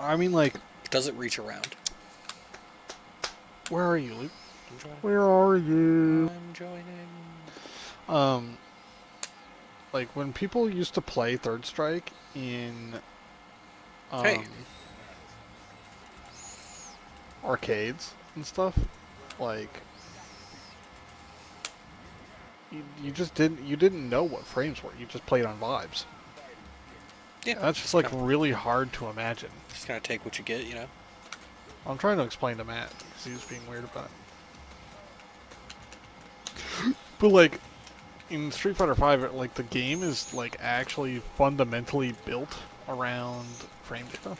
I mean, like, Does it reach around? where are you, Luke? I'm joining. Where are you? I'm joining. Um, like when people used to play Third Strike in Hey. um arcades and stuff, like you just didn't know what frames were. You just played on vibes. Yeah. And that's just like really hard to imagine. Just kind of take what you get, you know. I'm trying to explain to Matt because he was being weird about it. But like in Street Fighter V, like the game is like actually fundamentally built around frame data.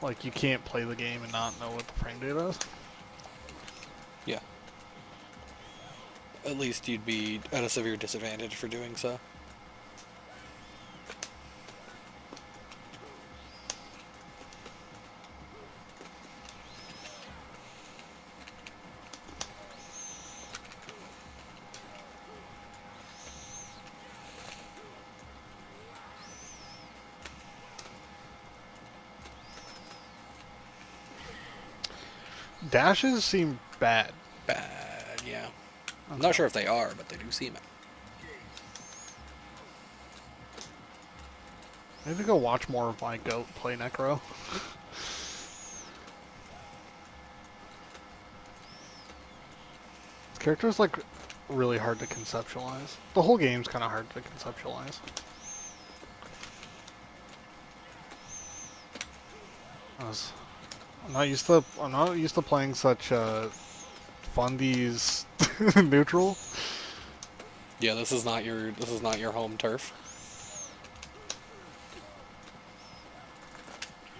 Like you can't play the game and not know what the frame data is. Yeah. At least you'd be at a severe disadvantage for doing so. Dashes seem bad. Bad, yeah. I'm not Okay. sure if they are, but they do seem it. I need to go watch more of my goat play Necro. This character's like really hard to conceptualize. The whole game's kind of hard to conceptualize. I'm not used to playing such fundies neutral. Yeah, this is not your home turf.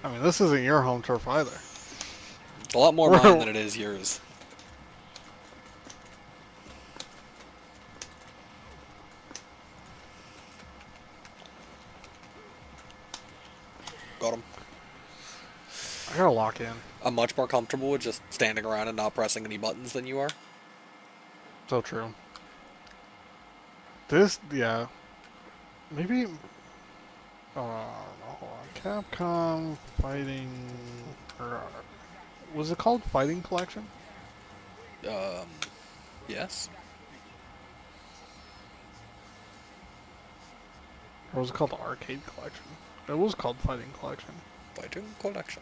I mean, this isn't your home turf either. It's a lot more mine than it is yours. Got him. I gotta lock in. I'm much more comfortable with just standing around and not pressing any buttons than you are. So true. This, yeah, maybe. Hold on. Capcom Fighting, or was it called Fighting Collection? Um, yes. Or was it called the Arcade Collection? It was called Fighting Collection. Fighting collection.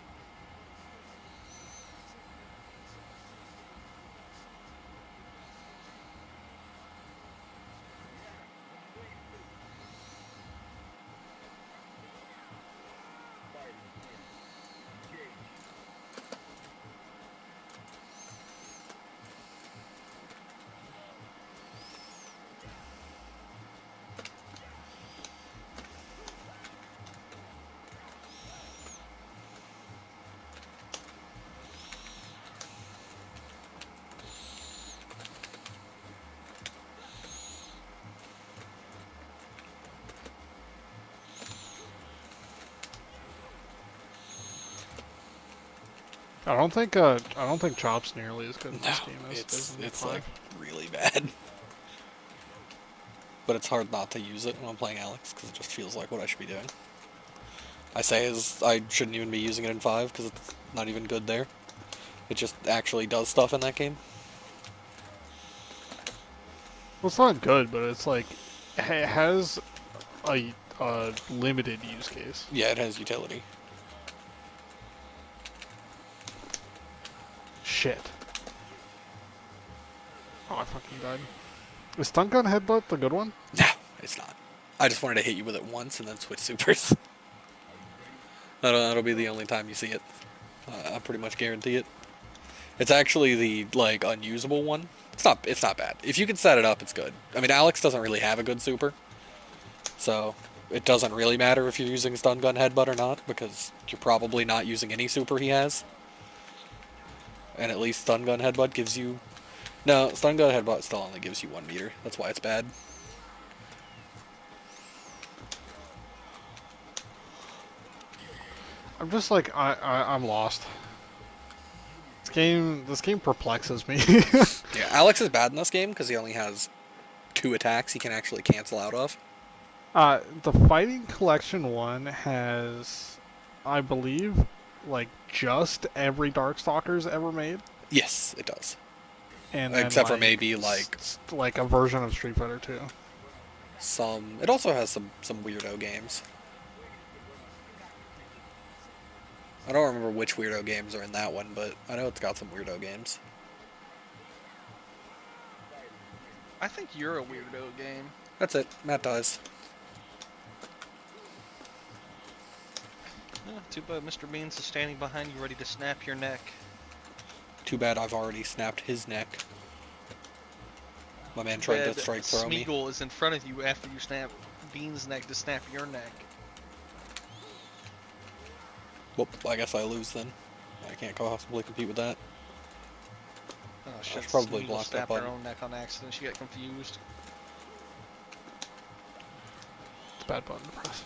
I don't think Chop's nearly as good in No, this game as in it's like five. really bad. But it's hard not to use it when I'm playing Alex because it just feels like what I should be doing. I say is I shouldn't even be using it in 5 because it's not even good there. It just actually does stuff in that game. Well, it's not good, but it's like it has a limited use case. Yeah, it has utility. Shit. Oh, I fucking died. Is Stun Gun Headbutt the good one? No, it's not. I just wanted to hit you with it once and then switch supers. That'll be the only time you see it. I pretty much guarantee it. It's actually the like unusable one. It's not bad. If you can set it up, it's good. I mean, Alex doesn't really have a good super, so it doesn't really matter if you're using Stun Gun Headbutt or not because you're probably not using any super he has. And at least Stun Gun Headbutt gives you no Stun Gun Headbutt still only gives you 1 meter. That's why it's bad. I'm just like I'm lost. This game perplexes me. Yeah, Alex is bad in this game because he only has 2 attacks he can actually cancel out of. The Fighting Collection one has, I believe, like just every Darkstalkers ever made, Yes, it does. and then Except for like maybe like like a version of Street Fighter 2. some. It also has some weirdo games. I don't remember which weirdo games are in that one, but I know it's got some weirdo games. I think you're a weirdo game. That's it. Matt dies. Too bad Mr. Beans is standing behind you ready to snap your neck. Too bad I've already snapped his neck. My man Too tried to bad strike throw me. Smeagol is in front of you after you snap Beans' neck to snap your neck. Well, I guess I lose then. I can't possibly compete with that. Oh I shit, should probably Smeagol block that snapped her button. own neck on accident. She got confused. It's a bad button to press.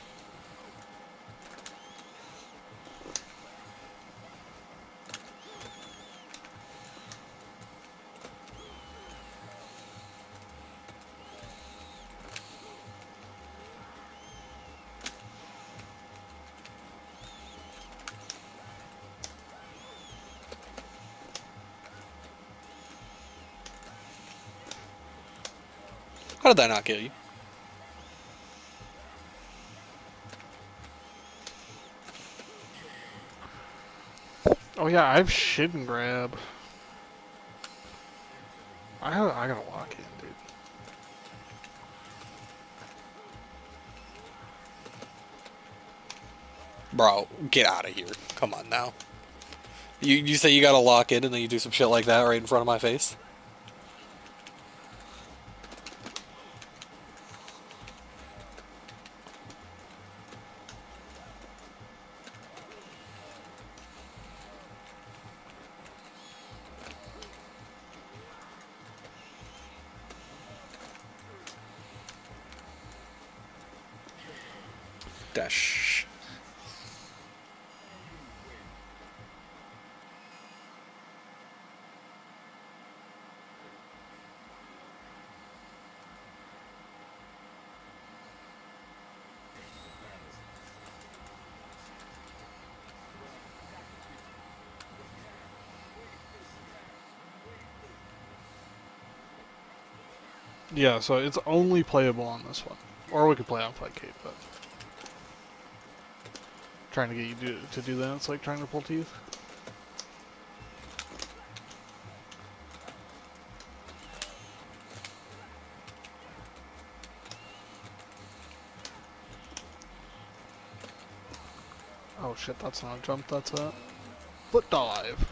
How did that not kill you? Oh yeah, I have shit and grab. I gotta lock in, dude. Bro, get out of here. Come on now. You say you gotta lock in and then you do some shit like that right in front of my face? Dash. Yeah, so it's only playable on this one. Or we could play on Fightcade, but trying to get you to do that, it's like trying to pull teeth. Oh shit, that's not a jump, that's a foot dive.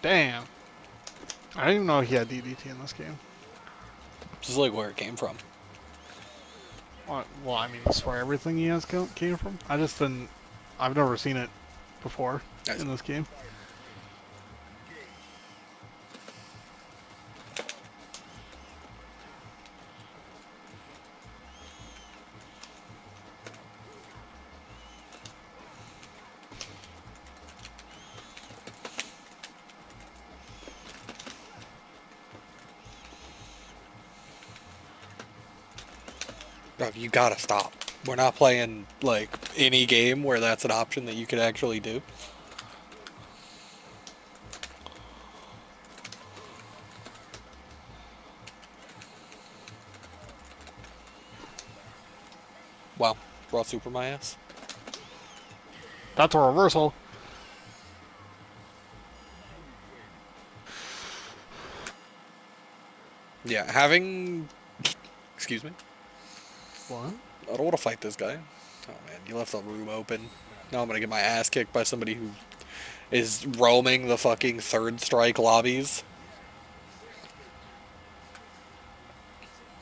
Damn. I didn't even know he had DDT in this game. This is like where it came from. Well, I mean, that's where everything he has came from. I just didn't. I've never seen it before Nice. in this game. Bro, you gotta stop. We're not playing, like, any game where that's an option that you could actually do. Wow. Raw super my ass. That's a reversal. Yeah, having... Excuse me? What? I don't want to fight this guy. Oh man, you left the room open. Now I'm gonna get my ass kicked by somebody who is roaming the fucking third strike lobbies.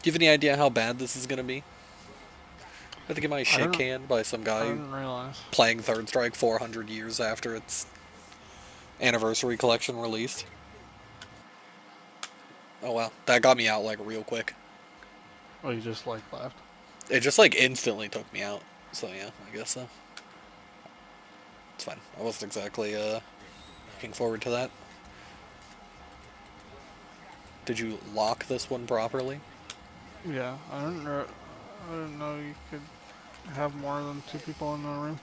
Do you have any idea how bad this is gonna be? I have to get my shit canned by some I guy didn't realize. playing Third Strike 400 years after its anniversary collection released. Oh wow, that got me out like real quick. Oh, you just like left. It just like instantly took me out. So yeah, I guess so. It's fine. I wasn't exactly looking forward to that. Did you lock this one properly? Yeah, I don't know. I didn't know you could have more than 2 people in a room.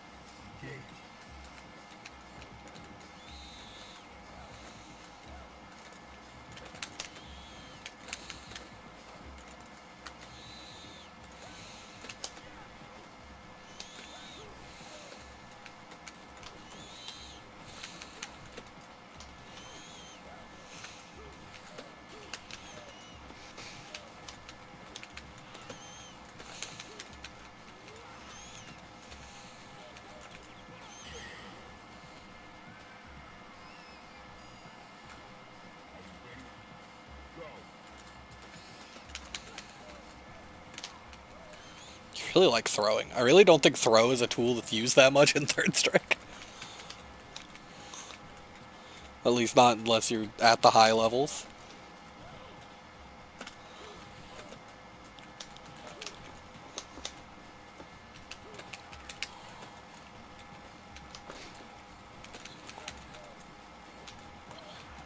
I really like throwing. I really don't think throw is a tool that's used that much in Third Strike. At least not unless you're at the high levels.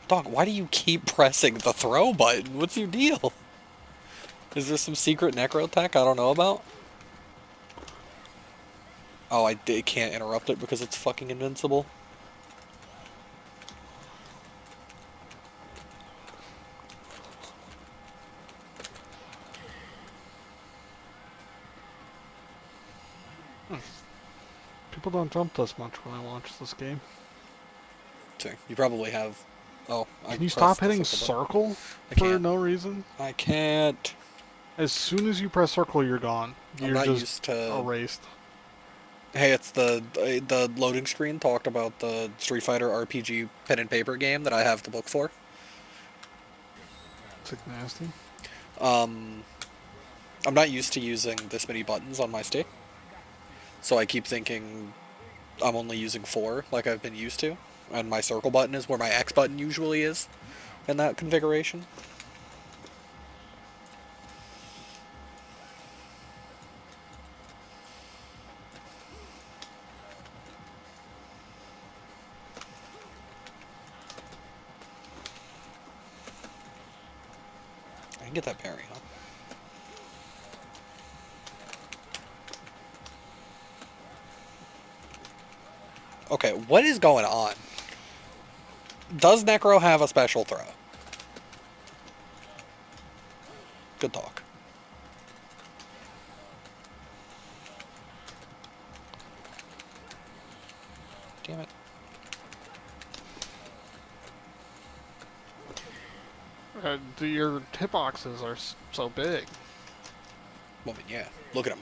Dog, why do you keep pressing the throw button? What's your deal? Is there some secret necro tech I don't know about? Oh, can't interrupt it because it's fucking invincible. People don't jump this much when I watch this game. So, you probably have... Oh, I Can you pressed stop the hitting circle button. circle I for can't. no reason? I can't. As soon as you press circle, you're gone. I'm You're not just used to... erased. Hey, it's the loading screen talked about the Street Fighter RPG pen and paper game that I have to look for. It's like nasty. Um, I'm not used to using this many buttons on my stick, so I keep thinking I'm only using 4 like I've been used to, and my circle button is where my X button usually is in that configuration. I can get that parry, huh? Okay, what is going on? Does Necro have a special throw? Good talk. Damn it. Your hitboxes are so big. Well, I mean, yeah. Look at him.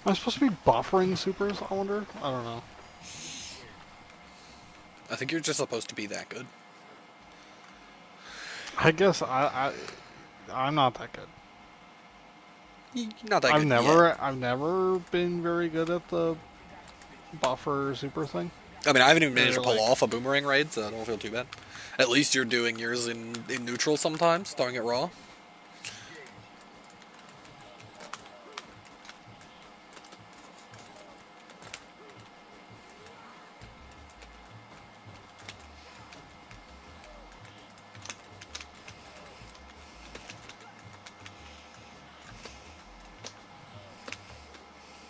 Am I supposed to be buffering supers? I wonder. I don't know. I think you're just supposed to be that good. I guess I'm not that good. Not that good yet. I've never been very good at the buffer super thing. I mean, I haven't even managed to Or pull like, off a boomerang raid, so I don't feel too bad. At least you're doing yours in neutral sometimes, throwing it raw.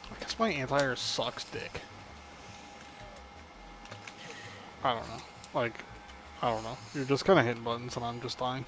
I guess my anti-air sucks dick. I don't know. Like, I don't know. You're just kind of hitting buttons and I'm just dying.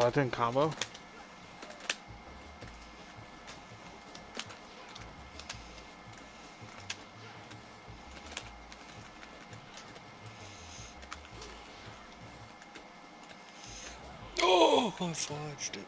that didn't combo? Oh, I fudged it.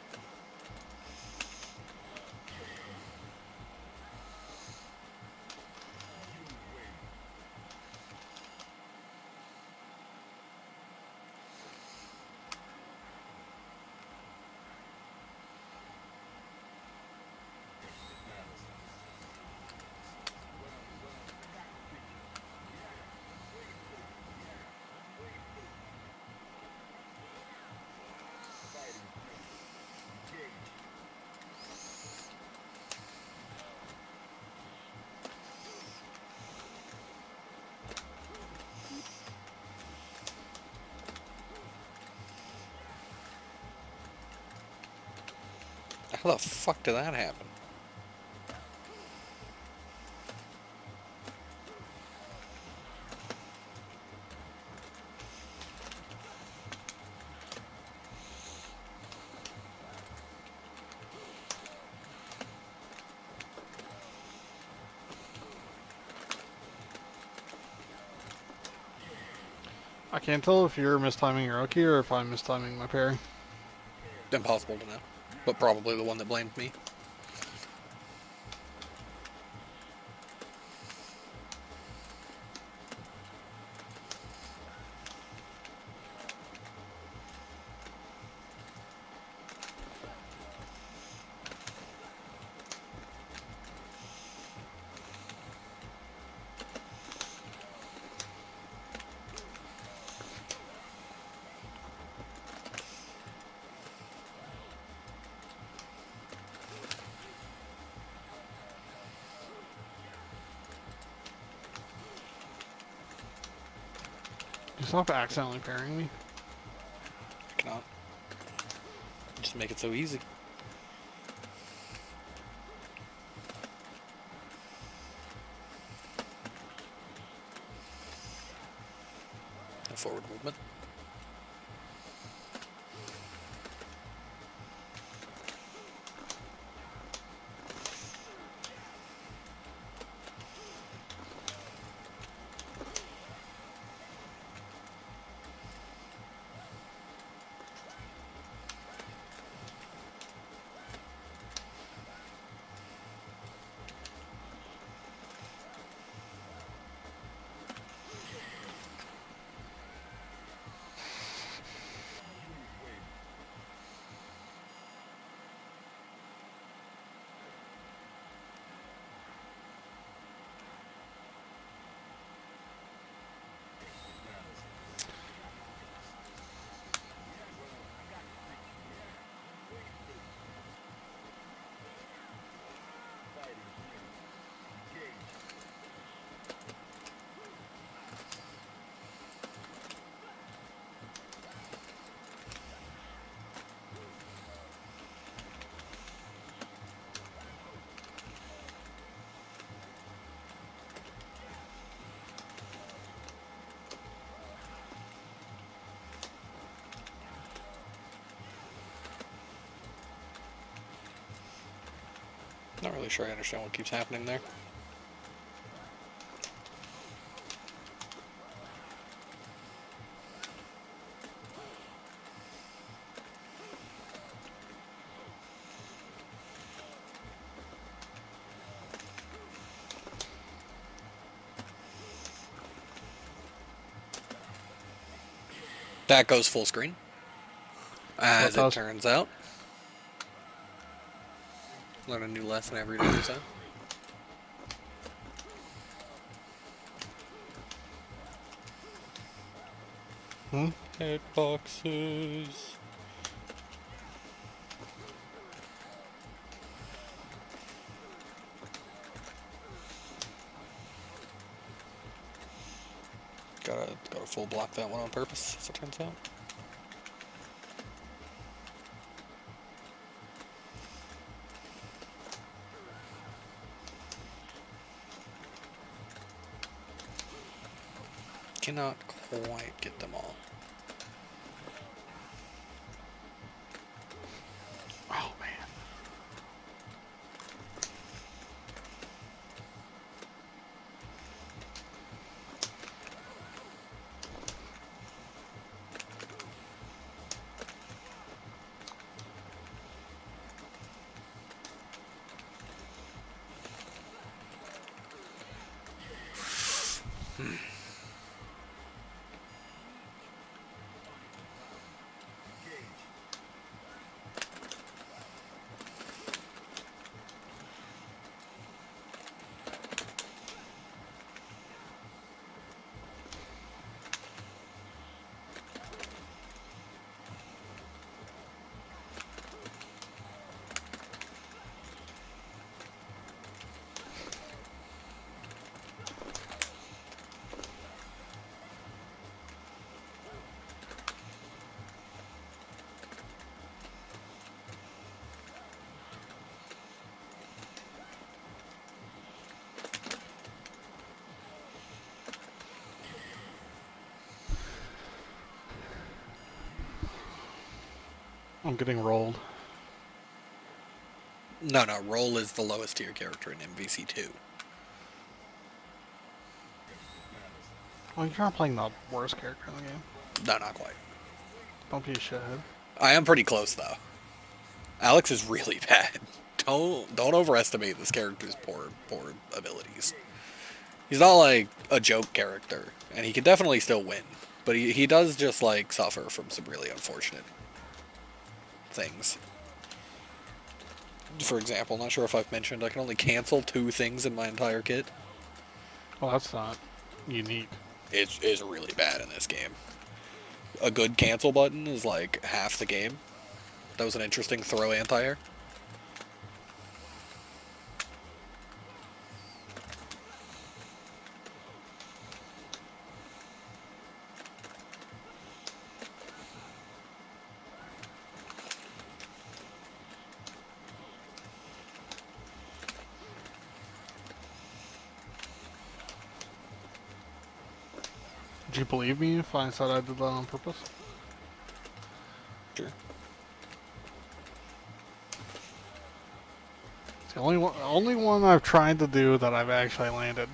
How the fuck did that happen? I can't tell if you're mistiming your Oki or if I'm mistiming my parry. Impossible to know. But probably the one that blamed me. You stop accidentally parrying me. I cannot. Just make it so easy. A forward movement. Not really sure I understand what keeps happening there. That goes full screen. As That it does. turns out. Learn a new lesson every day, so. Hmm? Hitboxes. Gotta full block that one on purpose, as it turns out. Cannot quite get them all. I'm getting rolled. No, Roll is the lowest tier character in MVC2. Well, you're not playing the worst character in the game. No, not quite. Don't be a shithead. I am pretty close though. Alex is really bad. Don't overestimate this character's poor abilities. He's not like a joke character, and he can definitely still win. But he does just like suffer from some really unfortunate things. For example, not sure if I've mentioned, I can only cancel 2 things in my entire kit. Well, that's not unique. It is really bad in this game. A good cancel button is like half the game. That was an interesting throw anti-air. Did you believe me if I said I did that on purpose? Sure. It's the only one I've tried to do that I've actually landed.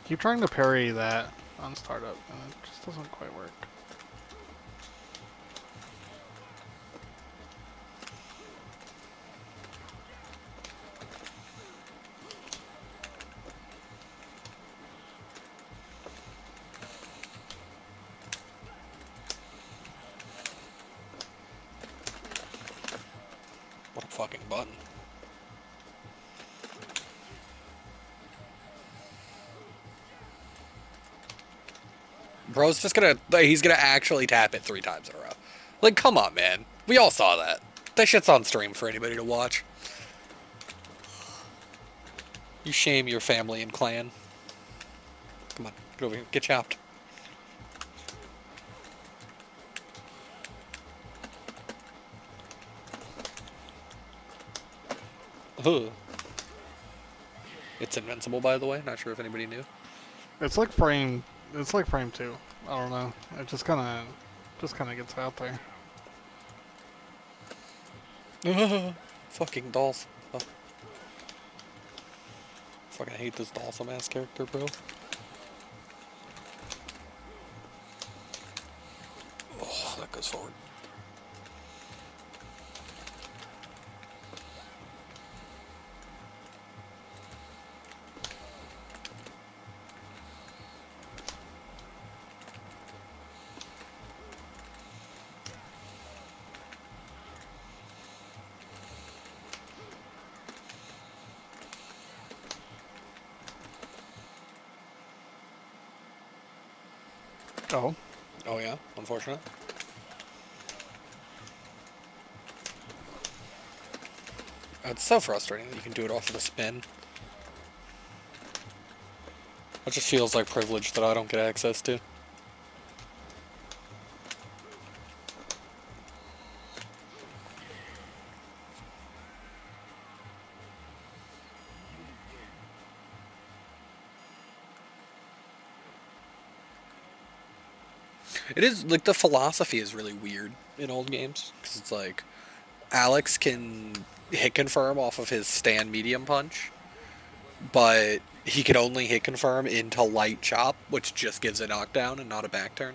Keep trying to parry that on startup, and it just doesn't quite work. What a fucking button. Bro's just he's gonna actually tap it 3 times in a row. Like, come on, man. We all saw that. That shit's on stream for anybody to watch. You shame your family and clan. Come on, get over here. Get chopped. Ugh. It's invincible, by the way. Not sure if anybody knew. It's like frame 2. I don't know. It just kind of gets out there. Fucking dolls. Oh. Fucking hate this Dalsum ass character, bro. Oh, that goes forward. Oh. Oh yeah, unfortunate. It's so frustrating that you can do it off of the spin. It just feels like privilege that I don't get access to. It is, like, the philosophy is really weird in old games. Because it's like, Alex can hit confirm off of his stand medium punch, but he can only hit confirm into light chop, which just gives a knockdown and not a back turn.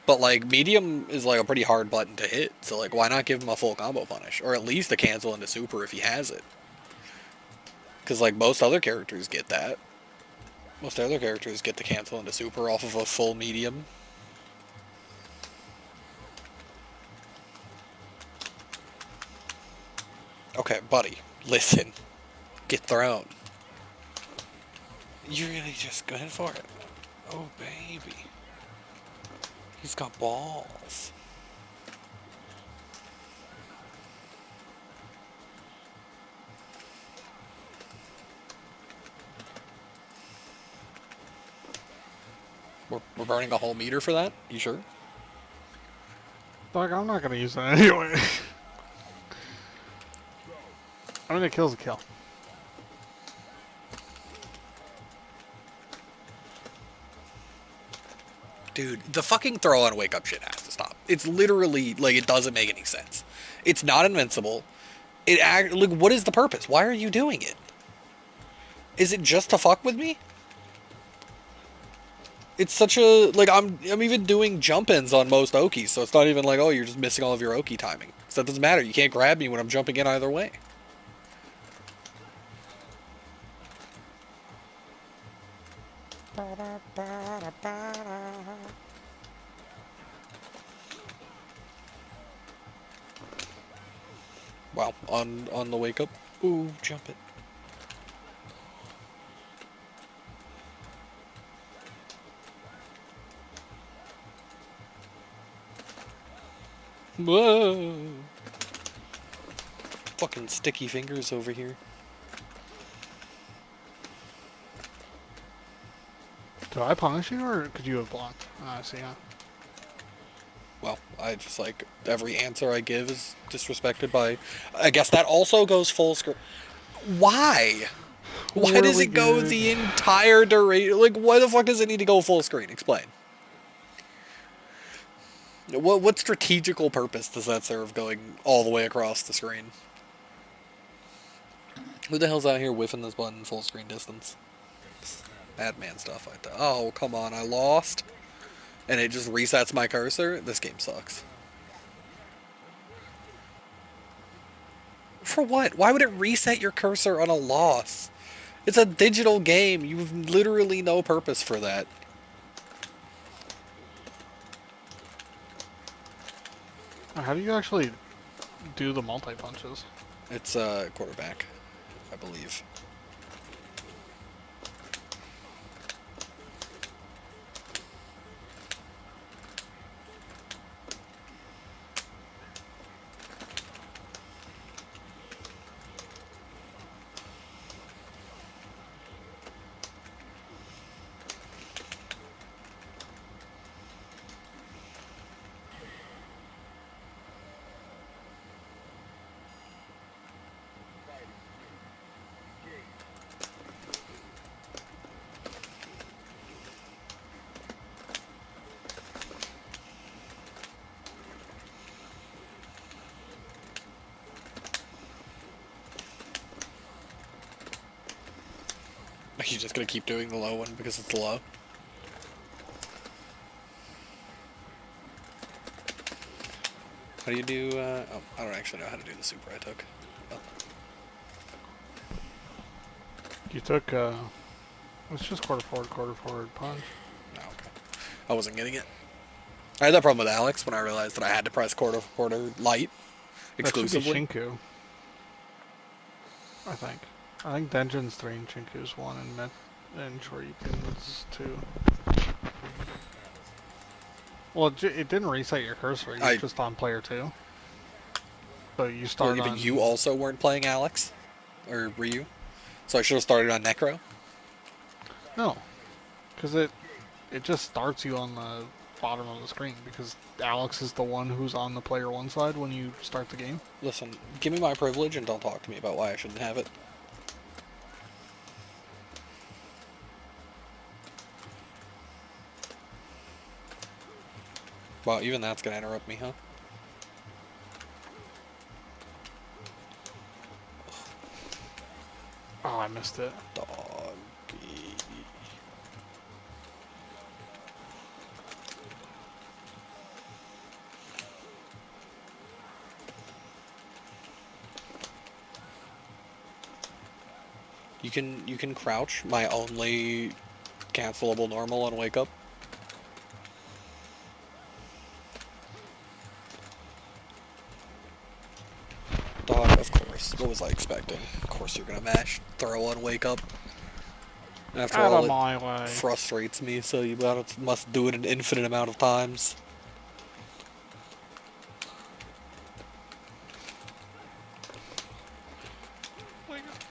But like medium is like a pretty hard button to hit, so like why not give him a full combo punish, or at least a cancel into super if he has it? Because like most other characters get that. Most other characters get the cancel into super off of a full medium. Okay, buddy, listen, get thrown. You're really just going for it. Oh baby, he's got balls. We're burning a whole meter for that? You sure? Dog, I'm not gonna use that anyway. I mean, a kill's a kill. Dude, the fucking throw on wake up shit has to stop. It's literally, like, it doesn't make any sense. It's not invincible. Like, what is the purpose? Why are you doing it? Is it just to fuck with me? It's such a, like, I'm even doing jump ins on most Okis, so it's not even like, oh, you're just missing all of your Oki timing. So that doesn't matter. You can't grab me when I'm jumping in either way. Wow, on the wake up. Ooh, jump it. Whoa. Fucking sticky fingers over here. Do I punish you, or could you have blocked? I see, huh? Well, I just like every answer I give is disrespected by. I guess that also goes full screen. Why? Why does Really it go good. the entire duration? Like, why the fuck does it need to go full screen? Explain. What strategical purpose does that serve going all the way across the screen? Who the hell's out here whiffing this button full screen distance? Madman stuff like that. Oh, come on, I lost. And it just resets my cursor? This game sucks. For what? Why would it reset your cursor on a loss? It's a digital game. You have literally no purpose for that. How do you actually do the multi-punches? It's quarterback, I believe. Are you just gonna keep doing the low one because it's low? How do you do, oh, I don't actually know how to do the super I took. Oh. You took, it's just quarter forward punch. No, okay. I wasn't getting it. I had that problem with Alex when I realized that I had to press quarter light exclusively. That should be Shinku, I think. I think Denjin's 3 and Shinku's 1 and Shuriken's 2. Well, it didn't reset your cursor, you're just on player 2. So you start Well, on... but you also weren't playing Alex? Or Ryu? So I should have started on Necro? No, because it just starts you on the bottom of the screen, because Alex is the one who's on the player 1 side when you start the game. Listen, give me my privilege and don't talk to me about why I shouldn't have it. Wow, even that's gonna interrupt me, huh? Oh, I missed it. Doggy. You can crouch. My only cancelable normal on wake up. Dog, of course. What was I expecting? Of course you're gonna mash throw on wake up. After Out all, of it my way. frustrates me, so you must do it an infinite amount of times. Wake up.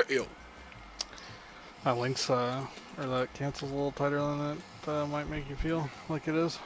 Yo. That links, or that cancels a little tighter than it might make you feel like it is.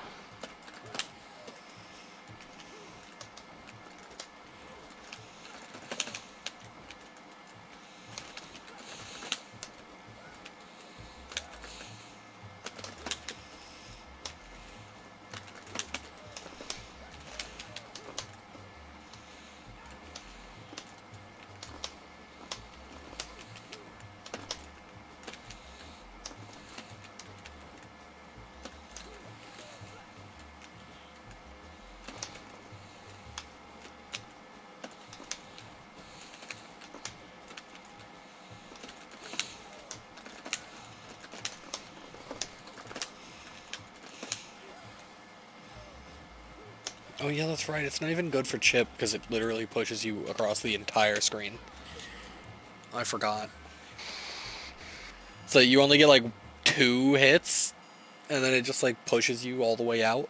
Oh yeah, that's right. It's not even good for chip because it literally pushes you across the entire screen. I forgot. So you only get like 2 hits, and then it just like pushes you all the way out.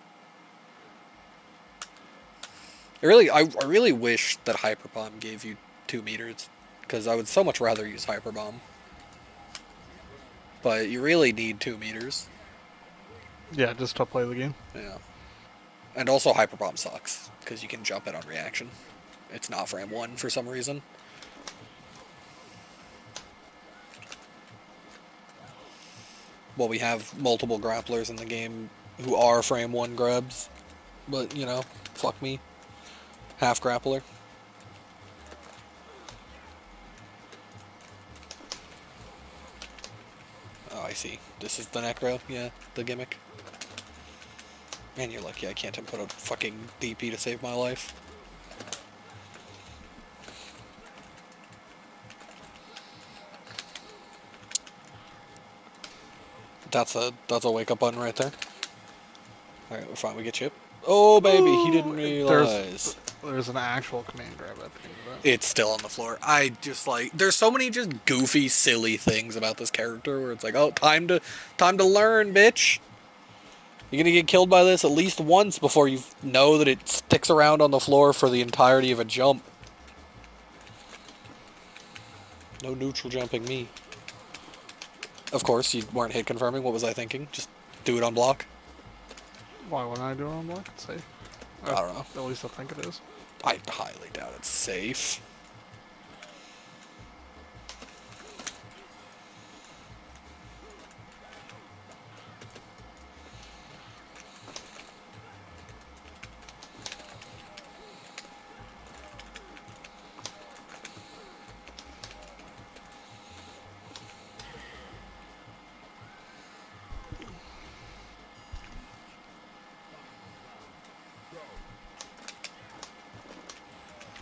I really wish that Hyper Bomb gave you 2 meters, because I would so much rather use Hyper Bomb. But you really need 2 meters. Yeah, just to play the game. Yeah. And also Hyper Bomb sucks, because you can jump it on reaction. It's not frame 1 for some reason. Well, we have multiple grapplers in the game who are frame 1 grabs. But, you know, fuck me. Half grappler. Oh, I see. This is the Necro? Yeah, the gimmick. Man, you're lucky I can't input a fucking DP to save my life. That's a wake up button right there. Alright, we're fine, we get chip. Oh baby, he didn't Ooh, realize. there's an actual command grab at the end of that. It's still on the floor. I just like there's so many just goofy, silly things about this character where it's like, oh, time to learn, bitch. You're gonna get killed by this at least once before you know that it sticks around on the floor for the entirety of a jump. No neutral jumping me. Of course, you weren't hit confirming. What was I thinking? Just do it on block? Why wouldn't I do it on block? It's safe. I don't know. At least I think it is. I highly doubt it's safe.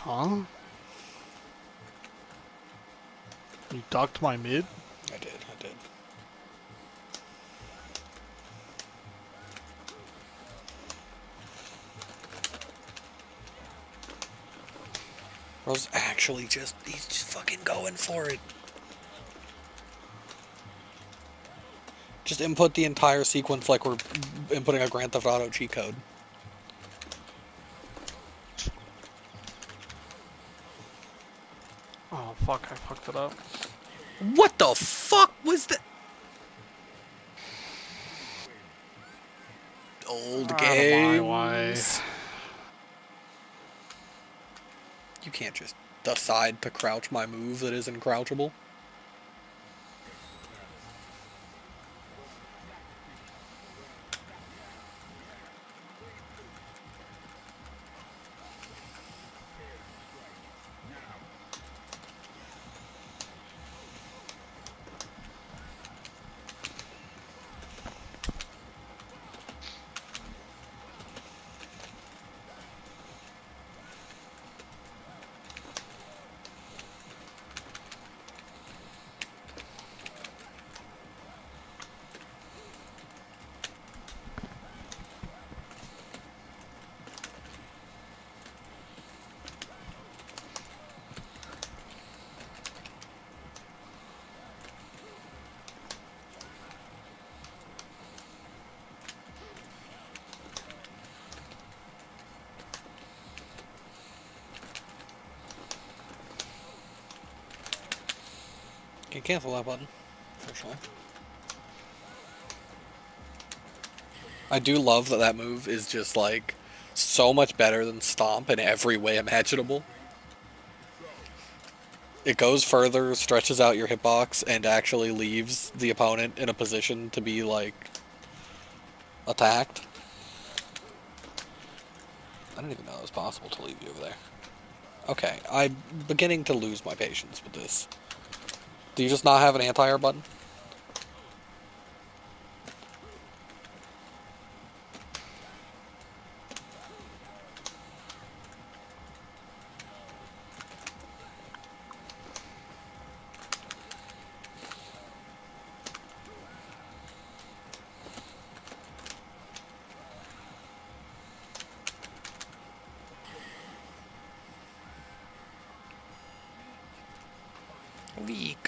Huh? You ducked my mid? I did. Bro's actually he's just fucking going for it. Just input the entire sequence like we're inputting a Grand Theft Auto cheat code. Oh fuck, I fucked it up. What the fuck was that? Old Out of my way. games. You can't just decide to crouch my move that isn't crouchable. can cancel that button, unfortunately. I do love that that move is just like so much better than Stomp in every way imaginable. It goes further, stretches out your hitbox, and actually leaves the opponent in a position to be like attacked. I didn't even know it was possible to leave you over there. Okay, I'm beginning to lose my patience with this. Do you just not have an anti-air button? Weak.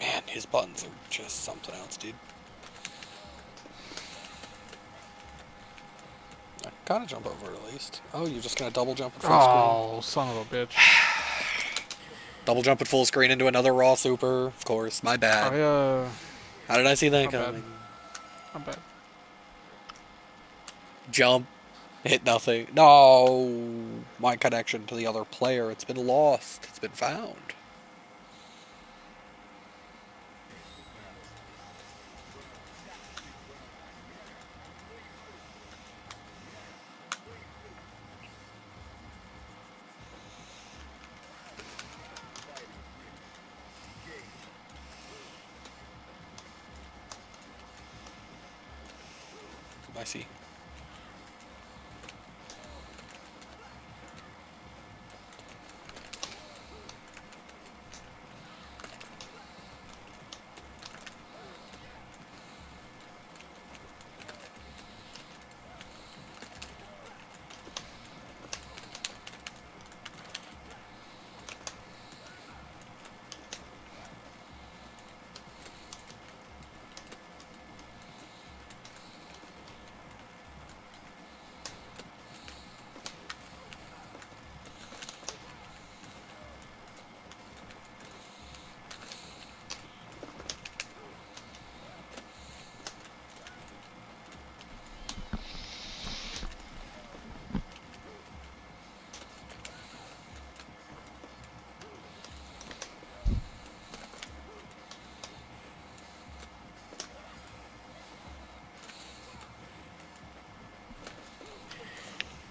Man, his buttons are just something else, dude. I gotta jump over at least. Oh, you're just gonna double jump at full screen? Oh, son of a bitch. Double jump at full screen into another raw super? Of course, my bad. How did I see that My bad. coming? I'm bad. Jump. Hit nothing. No! My connection to the other player, it's been lost. It's been found. I see.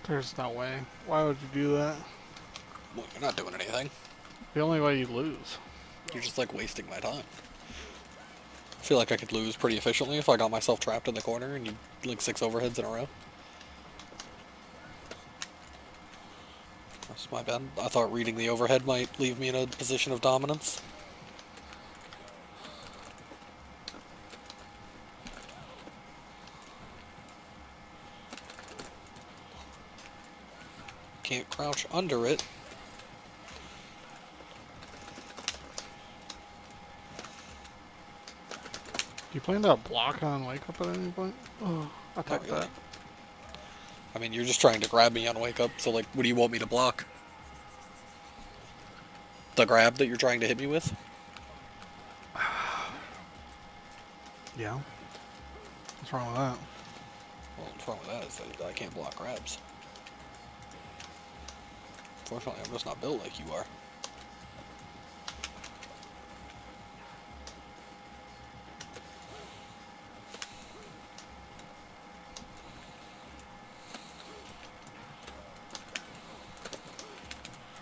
There's no way. Why would you do that? Well, you're not doing anything. The only way you lose. You're just like wasting my time. I feel like I could lose pretty efficiently if I got myself trapped in the corner and you like 6 overheads in a row. That's my bad. I thought reading the overhead might leave me in a position of dominance. Can't crouch under it. Do you plan to block on wake up at any point? Oh, I Not took really. that. I mean, you're just trying to grab me on wake up, so like, what do you want me to block? The grab that you're trying to hit me with? Yeah. What's wrong with that? Well, what's wrong with that is that I can't block grabs. Fortunately, I'm just not built like you are.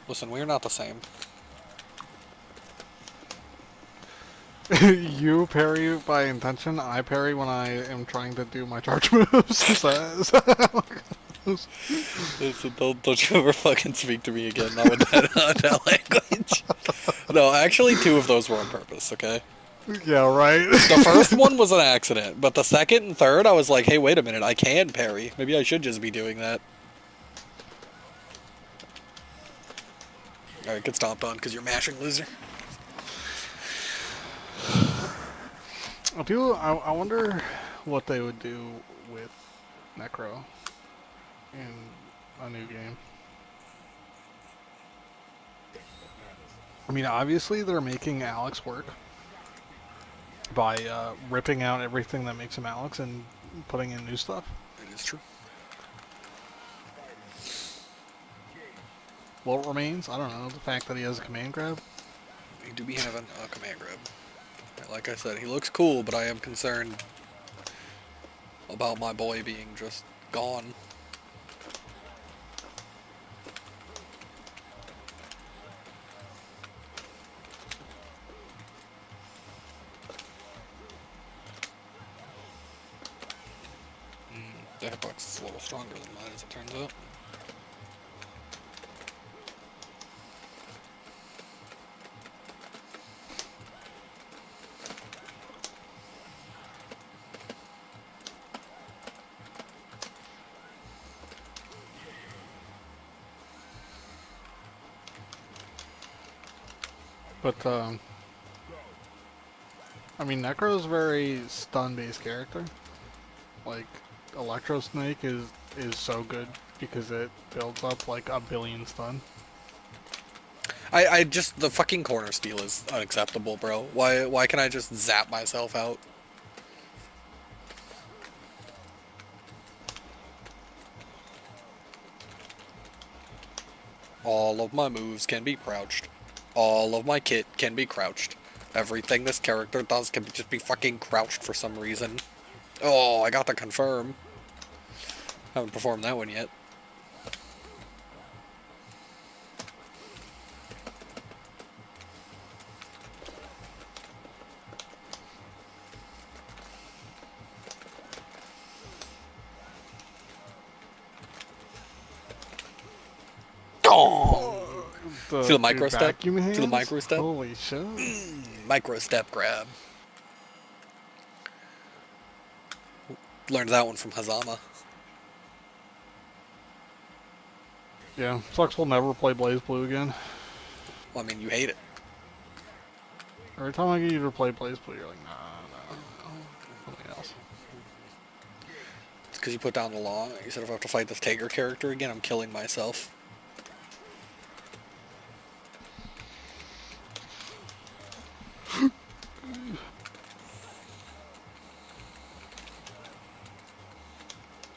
Listen, we're not the same. You parry by intention, I parry when I am trying to do my charge moves. Is that Listen, don't you ever fucking speak to me again, not with that language. No, actually, two of those were on purpose, okay? Yeah, right. The first one was an accident, but the second and third, I was like, hey, wait a minute, I can parry. Maybe I should just be doing that. Alright, get stomped on because you're mashing, loser. I wonder what they would do with Necro in a new game. I mean, obviously they're making Alex work by ripping out everything that makes him Alex and putting in new stuff. It is true. What remains? I don't know. The fact that he has a command grab. He do be having a command grab. Like I said, he looks cool, but I am concerned about my boy being just gone. The hitbox is a little stronger than mine, as it turns out. But I mean, Necro's a very stun-based character. Like, Electro Snake is so good because it builds up like a billion stun. I just, the fucking corner steal is unacceptable, bro. Why can I just zap myself out? All of my moves can be crouched. All of my kit can be crouched. Everything this character does can just be fucking crouched for some reason. Oh, I got to confirm. Haven't performed that one yet. See the micro step? vacuum hands? See the micro step? Holy shit. Micro step grab. Learned that one from Hazama. Yeah, sucks we'll never play Blaze Blue again. Well, I mean, you hate it. Every time I get you to play Blaze Blue, you're like, nah, something else. It's because you put down the law. You said if I have to fight this Tager character again, I'm killing myself.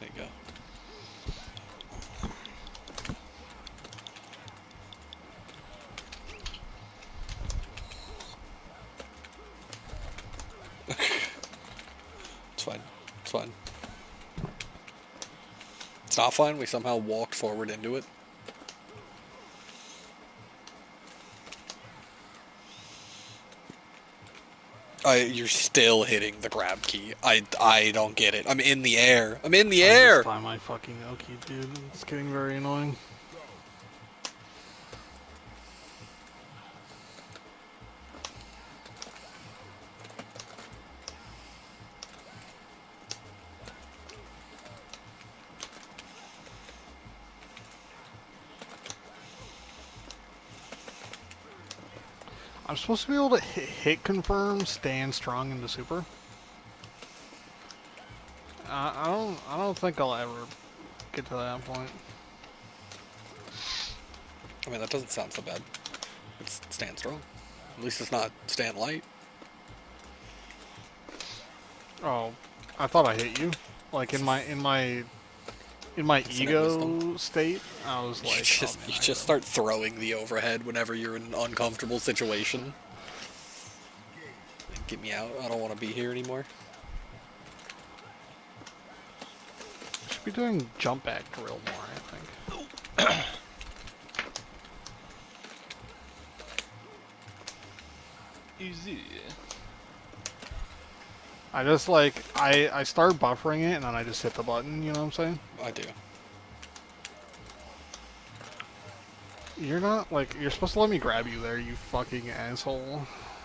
There you go. It's fine. It's fine. It's not fine. We somehow walked forward into it. You're still hitting the grab key. I don't get it. I'm in the air. I'm in the air. By my fucking Oki, dude. It's getting very annoying. I'm supposed to be able to hit confirm, stand strong into super. I don't think I'll ever get to that point. I mean, that doesn't sound so bad. It's stand strong. At least it's not stand light. Oh, I thought I hit you. Like in my ego state, I was like, You just start throwing the overhead whenever you're in an uncomfortable situation. Get me out. I don't want to be here anymore. Should be doing jump back drill more, I think. Easy. I just like I start buffering it and then I just hit the button. You know what I'm saying? I do. You're not, like, you're supposed to let me grab you there, you fucking asshole.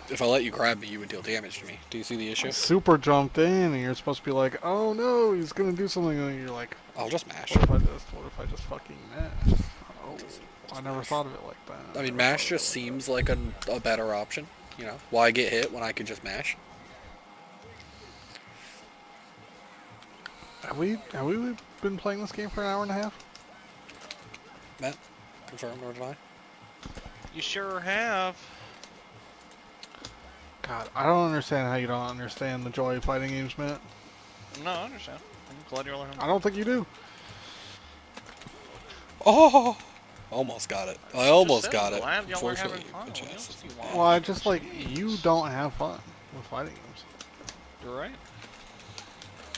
If I let you grab me, you would deal damage to me. Do you see the I issue? super jumped in, and you're supposed to be like, oh no, he's gonna do something, and you're like, I'll just mash. what if I just fucking mash? Oh, Just I never mash. thought of it like that. I mean, Never thought mash of just it like seems like a better option. You know, why get hit when I could just mash? that. Have we been playing this game for an hour and a half? Matt, confirmed or deny? You sure have. God, I don't understand how you don't understand the joy of fighting games, Matt. No, I understand. I'm glad you're learning. I don't think you do. Oh, almost got it. I almost Just said, got I'm it. glad y'all are having Unfortunately, fun. it What else just- do you want? Well, I just like Jeez. you don't have fun with fighting games. You're right.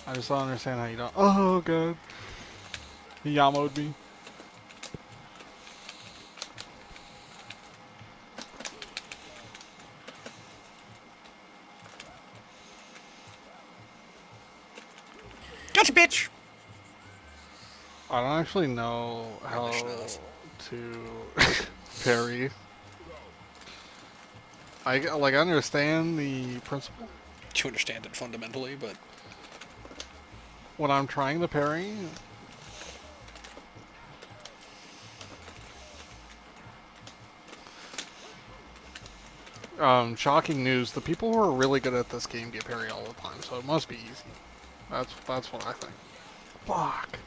I just don't understand how you don't. Oh god, he yamoed me. Gotcha, bitch. I don't actually know how Relish knows. to parry. I like understand the principle. You understand it fundamentally, but When I'm trying to parry, shocking news: the people who are really good at this game get parry all the time, so it must be easy. That's what I think. Fuck.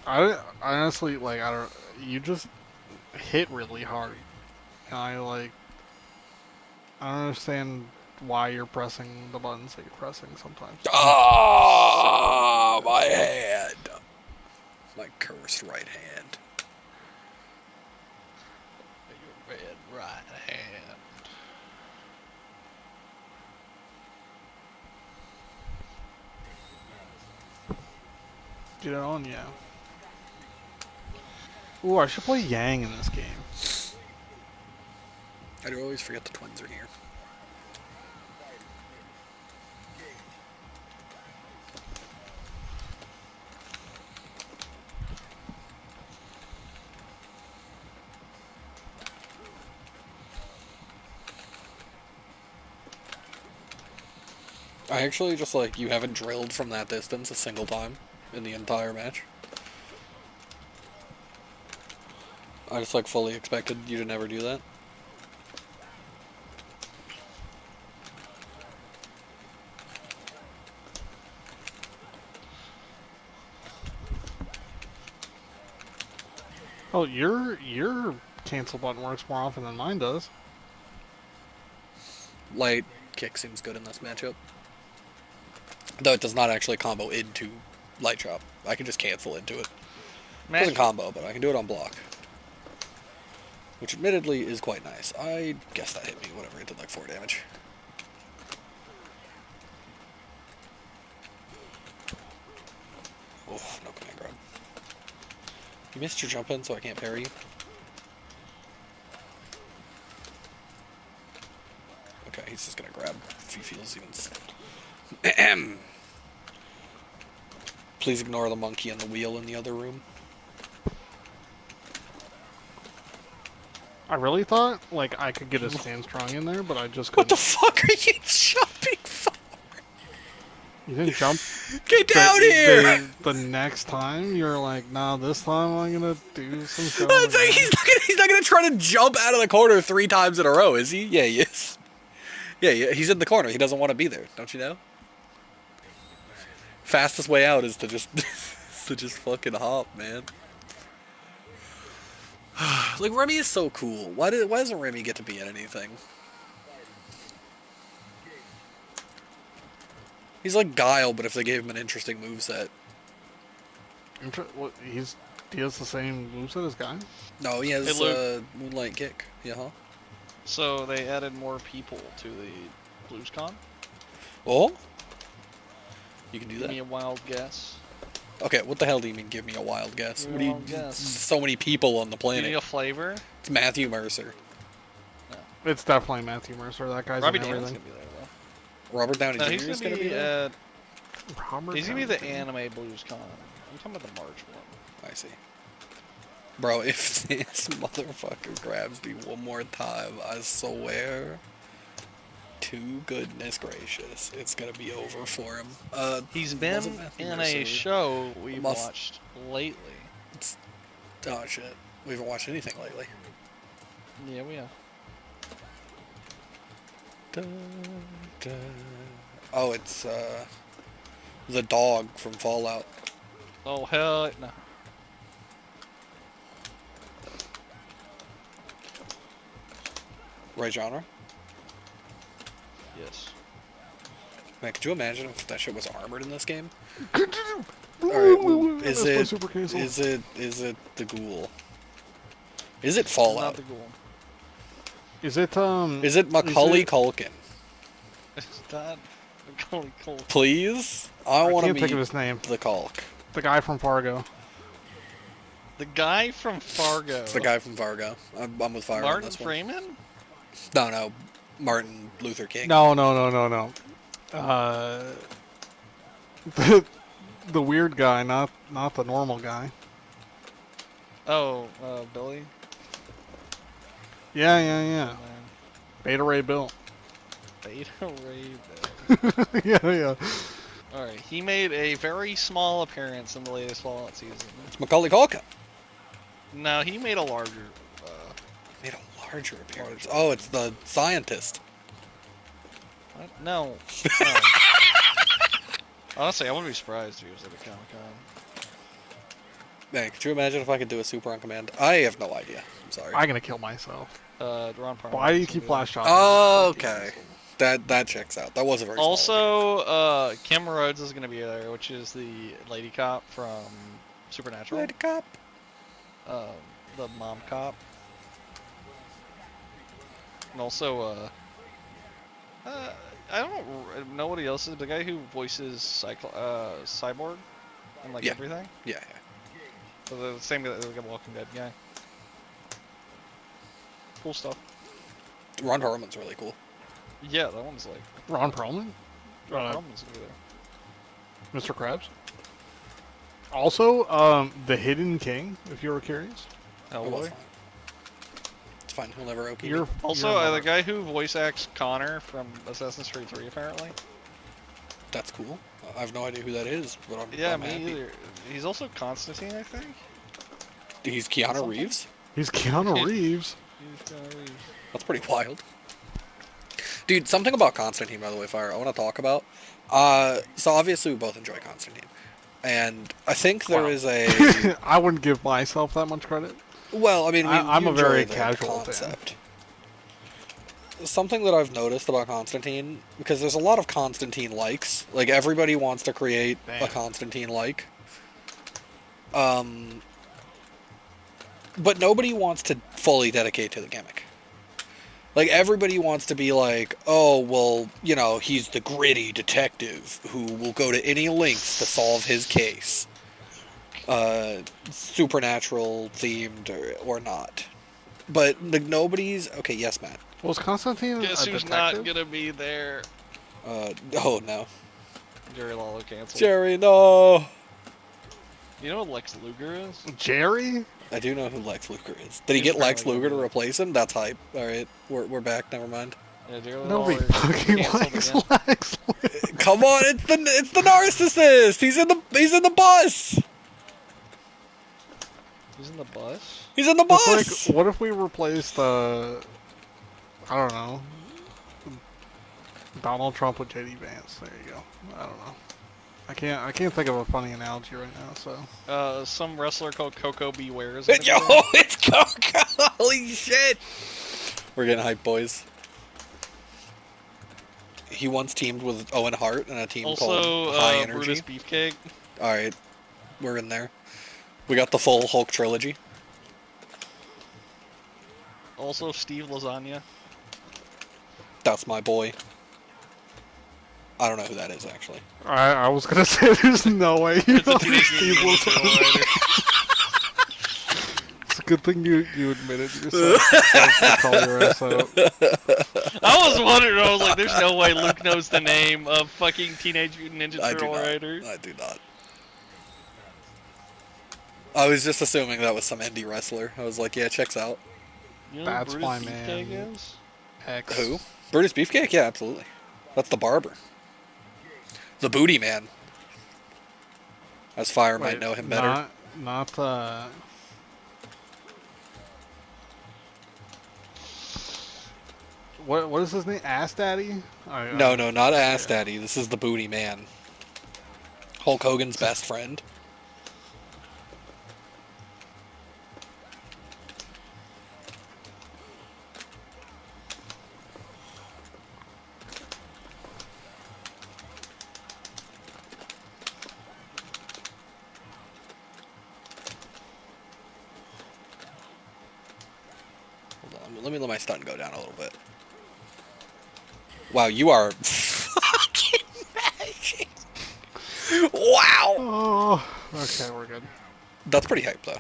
I honestly like I don't. You just hit really hard. And I don't understand why you're pressing the buttons that you're pressing sometimes. ah, my hand, my cursed right hand. Your red right hand. Get it on, yeah. Ooh, I should play Yang in this game. I do always forget the twins are here. I actually just like you haven't drilled from that distance a single time in the entire match. I just like fully expected you to never do that. Oh, your cancel button works more often than mine does. Light kick seems good in this matchup. Though it does not actually combo into light chop. I can just cancel into it. Doesn't combo, but I can do it on block. Which admittedly is quite nice. I guess that hit me, whatever, it did like 4 damage. Oh, no command grab. You missed your jump in, so I can't parry you. Okay, he's just gonna grab if he feels even... Please ignore the monkey and the wheel in the other room. I really thought like I could get a stand strong in there, but I just What couldn't. the fuck are you jumping for? You didn't jump. Get down here! The next time you're like, nah, this time I'm gonna do some shit. It's like he's not gonna try to jump out of the corner 3 times in a row, is he? Yeah, he is. Yeah, he's in the corner. He doesn't want to be there. Don't you know? Fastest way out is to just to just fucking hop, man. Like Remy is so cool. Why doesn't Remy get to be in anything? He's like Guile, but if they gave him an interesting moveset. What, he has the same moveset as Guy? No, he has Hey, Luke. Moonlight Kick. Yeah, huh? So they added more people to the BluesCon. Oh? You can do Give me that? a wild guess. Okay, what the hell do you mean give me a wild guess? Give What me do a you... wild guess. So many people on the Do you need planet. a flavor? It's Matthew Mercer. It's definitely Matthew Mercer. That guy's Robbie in Daniels everything. gonna be there though. Robert Downey No, Jr. he's is gonna going to be be there? at Robert He's gonna be Downey the Jr. anime Blues Con. I'm talking about the March one. I see. Bro, if this motherfucker grabs me one more time, I swear to goodness gracious, it's gonna be over for him. He's wasn't been Matthew in Mercer- a show we've Must- watched lately. Oh shit, we haven't watched anything lately. Yeah, we have. Dun, dun. Oh, it's the dog from Fallout. Oh hell no. Right genre? Yes. Man, could you imagine if that shit was armored in this game? Alright, Alright, is that's my it super castle. is it the ghoul? Is it Fallout? Not the ghoul. Is it Is it Macaulay it- Culkin? It's not Macaulay Culkin. Please? I I want to can't meet think of his name. the Culk. The guy from Fargo. The guy from Fargo. The guy from Fargo. I'm with Fire on Martin this one. Freeman? No, Martin Luther King. No. The weird guy, not the normal guy. Oh, Billy? Yeah. Man. Beta Ray Bill. Beta Ray Bill. yeah. Alright, he made a very small appearance in the latest Fallout season. It's Macaulay Culkin. No, he made a larger. Made a larger appearance. Oh, it's the scientist. What? No. No. Honestly, I wouldn't be surprised if he was at a Comic Con. Man, could you imagine if I could do a super on command? I have no idea. I'm sorry. I'm gonna kill myself. Ron Parman. Why do you keep flash shots? Oh, okay. That checks out. That was a very small Also, Kim Rhodes is going to be there, which is the lady cop from Supernatural. Lady cop. The mom cop. And also, I don't know what he else is. The guy who voices Cyborg and like Yeah. everything. Yeah. So the same guy, like a Walking Dead guy. Cool stuff. Ron Perlman's really cool. Yeah, that one's like. Ron Perlman? Ron Perlman's gonna be there. Mr. Krabs? Also, the Hidden King, if you were curious. Oh, well, Hellboy. it's fine. He'll never okay. You're Also, you're the another- guy who voice acts Connor from Assassin's Creed 3, apparently. That's cool. I have no idea who that is, but Yeah, I'm me happy. either. He's also Constantine, I think. He's Keanu Something? Reeves. He's Keanu Reeves. He's Keanu Reeves. That's pretty wild. Dude, something about Constantine, by the way, Fire, I want to talk about. So obviously we both enjoy Constantine. And I think there Wow. is a... I wouldn't give myself that much credit. Well, I mean, I'm you a very enjoy the casual fan. concept. Something that I've noticed about Constantine, because there's a lot of Constantine likes. Like, everybody wants to create a Damn. Constantine like. But nobody wants to fully dedicate to the gimmick. Like, everybody wants to be like, oh, well, you know, he's the gritty detective who will go to any lengths to solve his case. Supernatural themed or not. But like, nobody's... Okay, yes, Matt. Was Constantine Guess a who's detective? not gonna be there? Oh, no. Jerry Lawler canceled. Jerry, no! You know what Lex Luger is? Jerry? I do know who Lex Luger is. Did he He's get Lex apparently Luger to gonna be replace him? That's hype. Alright, we're back, never mind. Yeah, Jerry Nobody Lawler fucking canceled likes again. Lex Luger. Come on, it's the narcissist! He's in the bus! He's in the bus. He's in the bus! It's like, what if we replaced, I don't know, Donald Trump with JD Vance? There you go. I don't know. I can't think of a funny analogy right now, so. Some wrestler called Coco Beware is Yo, gonna be there. it's Coco! Holy shit! We're getting hyped, boys. He once teamed with Owen Hart in a team Also, called High Energy. Brutus Beefcake. Alright, we're in there. We got the full Hulk trilogy. Also, Steve Lasagna. That's my boy. I don't know who that is, actually. I was gonna say there's no way you It's a know Teenage Steve Mutant Ninja Wilson. Turtle writer. It's a Good thing you admitted yourself. I was gonna call your ass out. I was wondering. I was like, "There's no way Luke knows the name of fucking Teenage Mutant Ninja I do Turtle not. writer." I do not. I was just assuming that was some indie wrestler. I was like, yeah, checks out. You know who That's Brutus my Beefcake man. is? X. Who? Brutus Beefcake? Yeah, absolutely. That's the barber. The booty man. As Fire might Wait, know him better. not what is his name? Ass Daddy? No, not Ass yeah. Daddy. This is the booty man. Hulk Hogan's best friend. Hold on, let me let my stun go down a little bit. Wow, you are fucking magic. Wow. Oh, okay, we're good. That's pretty hype though.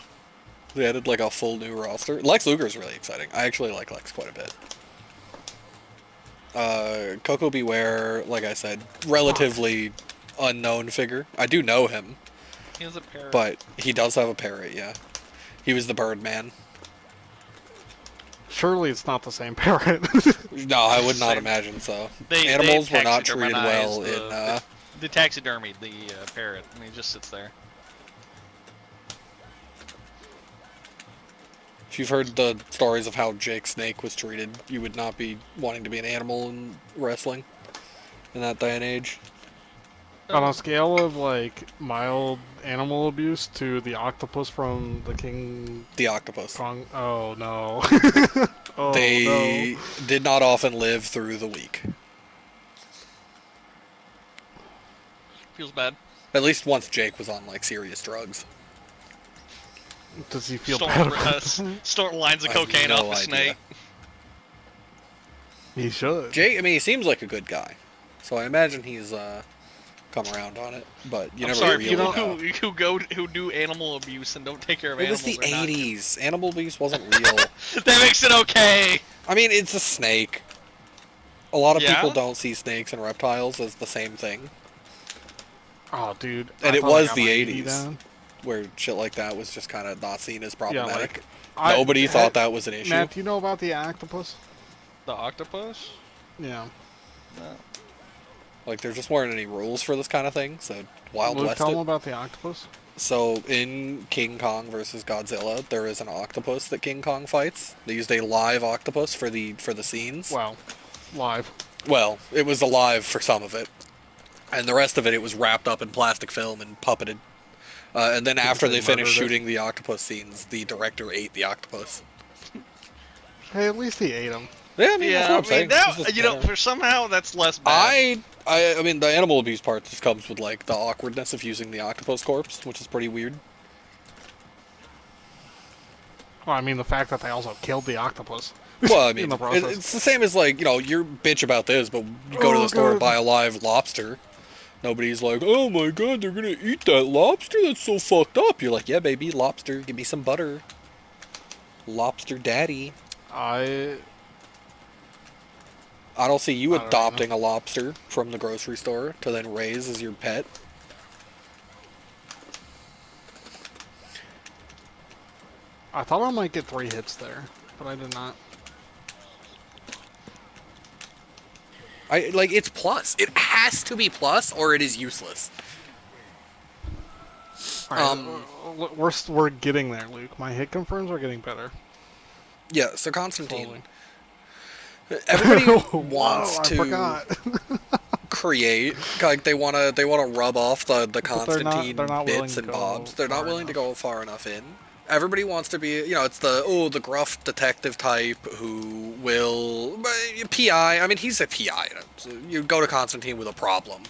They added like a full new roster. Lex Luger is really exciting. I actually like Lex quite a bit. Coco Beware, like I said, relatively unknown figure. I do know him, He has a parrot. but he does have a parrot, yeah. He was the Birdman. Surely it's not the same parrot. No, I would not Same. imagine so. They Animals were not treated well taxiderminized in. They taxidermied the parrot, and he just sits there. If you've heard the stories of how Jake Snake was treated, you would not be wanting to be an animal in wrestling in that day and age. On a scale of like mild animal abuse to the octopus from the King The octopus. Kong. Oh no. Oh They no. did not often live through the week. Feels bad. At least once Jake was on like serious drugs. Does he feel Snort, bad about that? snort lines of I have cocaine no off the idea. snake. He should. Jake, I mean, he seems like a good guy, so I imagine he's come around on it. But you I'm never sorry, really people know. who do animal abuse and don't take care of It was animals. the are not- '80s. Animal abuse wasn't real. That makes it okay. I mean, it's a snake. A lot of Yeah? people don't see snakes and reptiles as the same thing, Oh, dude. And I it thought I was got the my 80s. down. where shit like that was just kind of not seen as Yeah, problematic. like Nobody thought that was an issue. Matt, do you know about the octopus? The octopus? Yeah. No. Like, there just weren't any rules for this kind of thing, so Wild Luke, West tell him it. about the octopus. So, in King Kong versus Godzilla, there is an octopus that King Kong fights. They used a live octopus for the scenes. Wow. Live. Well, it was alive for some of it. And the rest of it was wrapped up in plastic film and puppeted. And then after they they finished murdered it? shooting the octopus scenes, the director ate the octopus. Hey, at least he ate him. Yeah, I mean, that's Yeah, what I I'm mean, saying. now, It's just you know, better. for somehow that's less bad. I mean, the animal abuse part just comes with, like, the awkwardness of using the octopus corpse, which is pretty weird. Well, I mean, the fact that they also killed the octopus. Well, I In mean, the process. it's the same as, like, you know, you're bitch about this, but you go to Oh, the store and God. buy a live lobster. Nobody's like, oh my god, they're gonna eat that lobster? That's so fucked up. You're like, yeah, baby, lobster. Give me some butter. Lobster daddy. I I don't see you I don't adopting a lobster from the grocery store to then raise as your pet. thought I might get 3 hits there, but I did not. Like, it's plus. It has to be plus, or it is useless. All right, we're getting there, Luke. My hit confirms are getting better. Yeah, so Constantine. Slowly. Everybody Whoa, wants I to forgot. create, like, they wanna rub off the they're not- Constantine they're not willing bits to and go bobs. They're not far willing to enough. go far enough in. Everybody wants to be, you know, it's the gruff detective type who will PI. I mean, he's a PI. So you go to Constantine with a problem.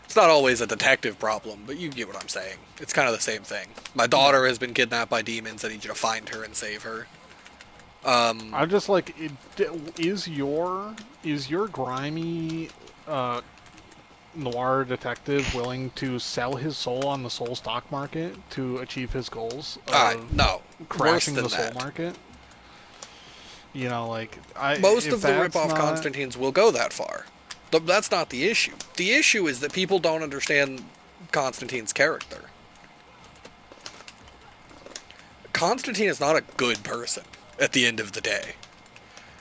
It's not always a detective problem, but you get what I'm saying. It's kind of the same thing. My daughter has been kidnapped by demons. I need you to find her and save her. I'm just like, is your grimy noir detective willing to sell his soul on the soul stock market to achieve his goals of No, worse crashing than the soul that. market. You know, like Most if of the that's rip-off not Constantines will go that far. But that's not the issue. The issue is that people don't understand Constantine's character. Constantine is not a good person at the end of the day.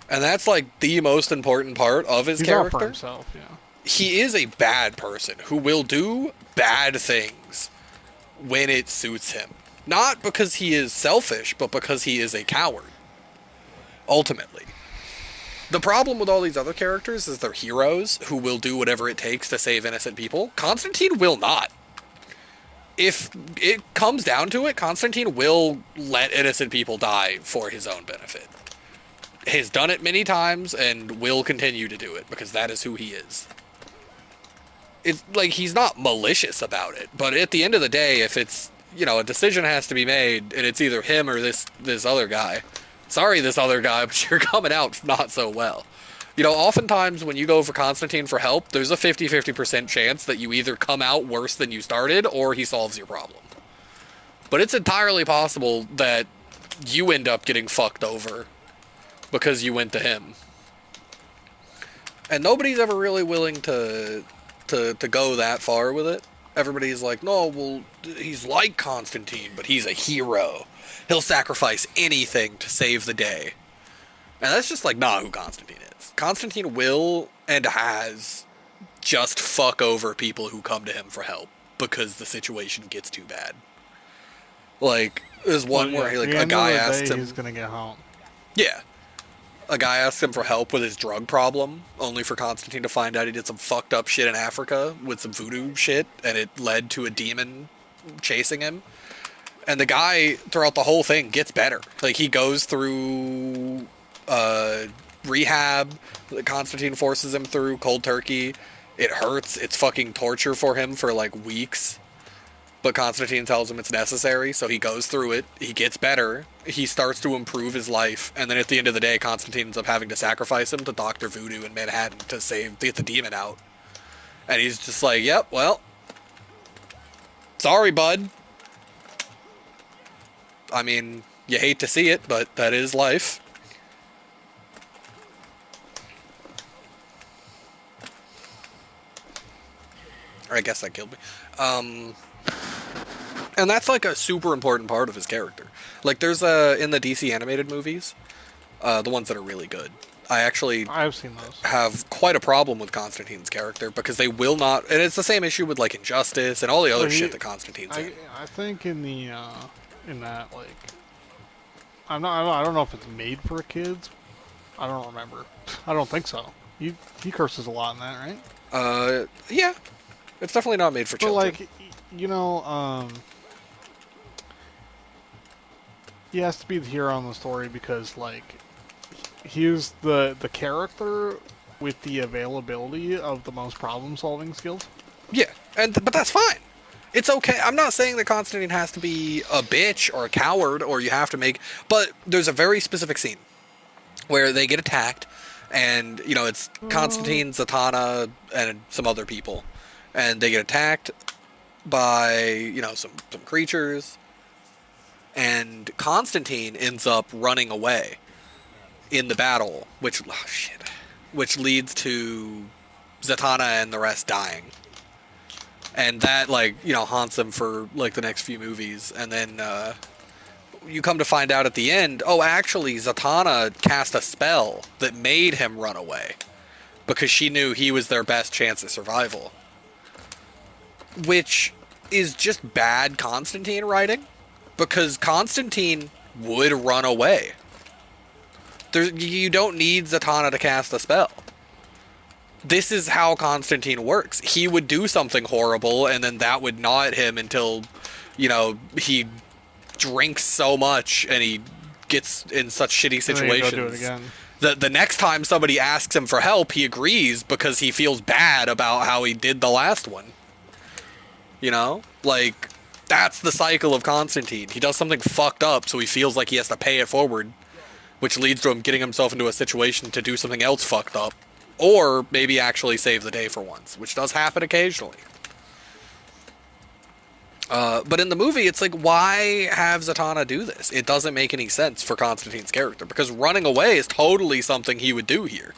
And that's like the most important part of his he's out for character. himself, yeah. He is a bad person who will do bad things when it suits him. Not because he is selfish, but because he is a coward. Ultimately. The problem with all these other characters is they're heroes who will do whatever it takes to save innocent people. Constantine will not. If it comes down to it, Constantine will let innocent people die for his own benefit. Has done it many times and will continue to do it because that is who he is. It's like he's not malicious about it, but at the end of the day, if it's, you know, a decision has to be made and it's either him or this other guy. Sorry, this other guy, but you're coming out not so well. You know, oftentimes when you go for Constantine for help, there's a 50-50% chance that you either come out worse than you started or he solves your problem. But it's entirely possible that you end up getting fucked over because you went to him. And nobody's ever really willing to go that far with it. Everybody's like, no, well, he's like Constantine, but he's a hero. He'll sacrifice anything to save the day. And that's just like not who Constantine is. Constantine will and has just fuck over people who come to him for help because the situation gets too bad. Like, there's one where a guy asked him... he's gonna get home. Yeah. A guy asked him for help with his drug problem, only for Constantine to find out he did some fucked up shit in Africa with some voodoo shit, and it led to a demon chasing him. And the guy, throughout the whole thing, gets better. Like, he goes through rehab that Constantine forces him through, cold turkey. It hurts. It's fucking torture for him for, like, weeks. But Constantine tells him it's necessary, so he goes through it. He gets better. He starts to improve his life. And then at the end of the day, Constantine ends up having to sacrifice him to Dr. Voodoo in Manhattan to get the demon out. And he's just like, yep, well, sorry, bud. I mean, you hate to see it, but that is life. Or I guess that killed me. And that's like a super important part of his character. Like there's in the DC animated movies, the ones that are really good. I've seen those. Have quite a problem with Constantine's character because they will not, and it's the same issue with like Injustice and all the other shit that Constantine's in. I think in that like, I don't know if it's made for kids. I don't remember. I don't think so. He curses a lot in that, right? Yeah. It's definitely not made for children. But like, you know, he has to be the hero in the story because like he's the character with the availability of the most problem-solving skills. Yeah, but that's fine. It's okay. I'm not saying that Constantine has to be a bitch or a coward or you have to make... But there's a very specific scene where they get attacked and, you know, it's Constantine, Zatanna, and some other people. And they get attacked by, you know, some creatures. And Constantine ends up running away in the battle, which leads to Zatanna and the rest dying. And that, like, you know, haunts him for, like, the next few movies. And then you come to find out at the end, oh, actually, Zatanna cast a spell that made him run away. Because she knew he was their best chance of survival. Which is just bad Constantine writing. Because Constantine would run away. You don't need Zatanna to cast a spell. This is how Constantine works. He would do something horrible, and then that would gnaw at him until, you know, he drinks so much and he gets in such shitty situations. Do it again. The next time somebody asks him for help, he agrees because he feels bad about how he did the last one. You know? Like, that's the cycle of Constantine. He does something fucked up, so he feels like he has to pay it forward, which leads to him getting himself into a situation to do something else fucked up or maybe actually save the day for once, which does happen occasionally. But in the movie, it's like, why have Zatanna do this? It doesn't make any sense for Constantine's character, because running away is totally something he would do here.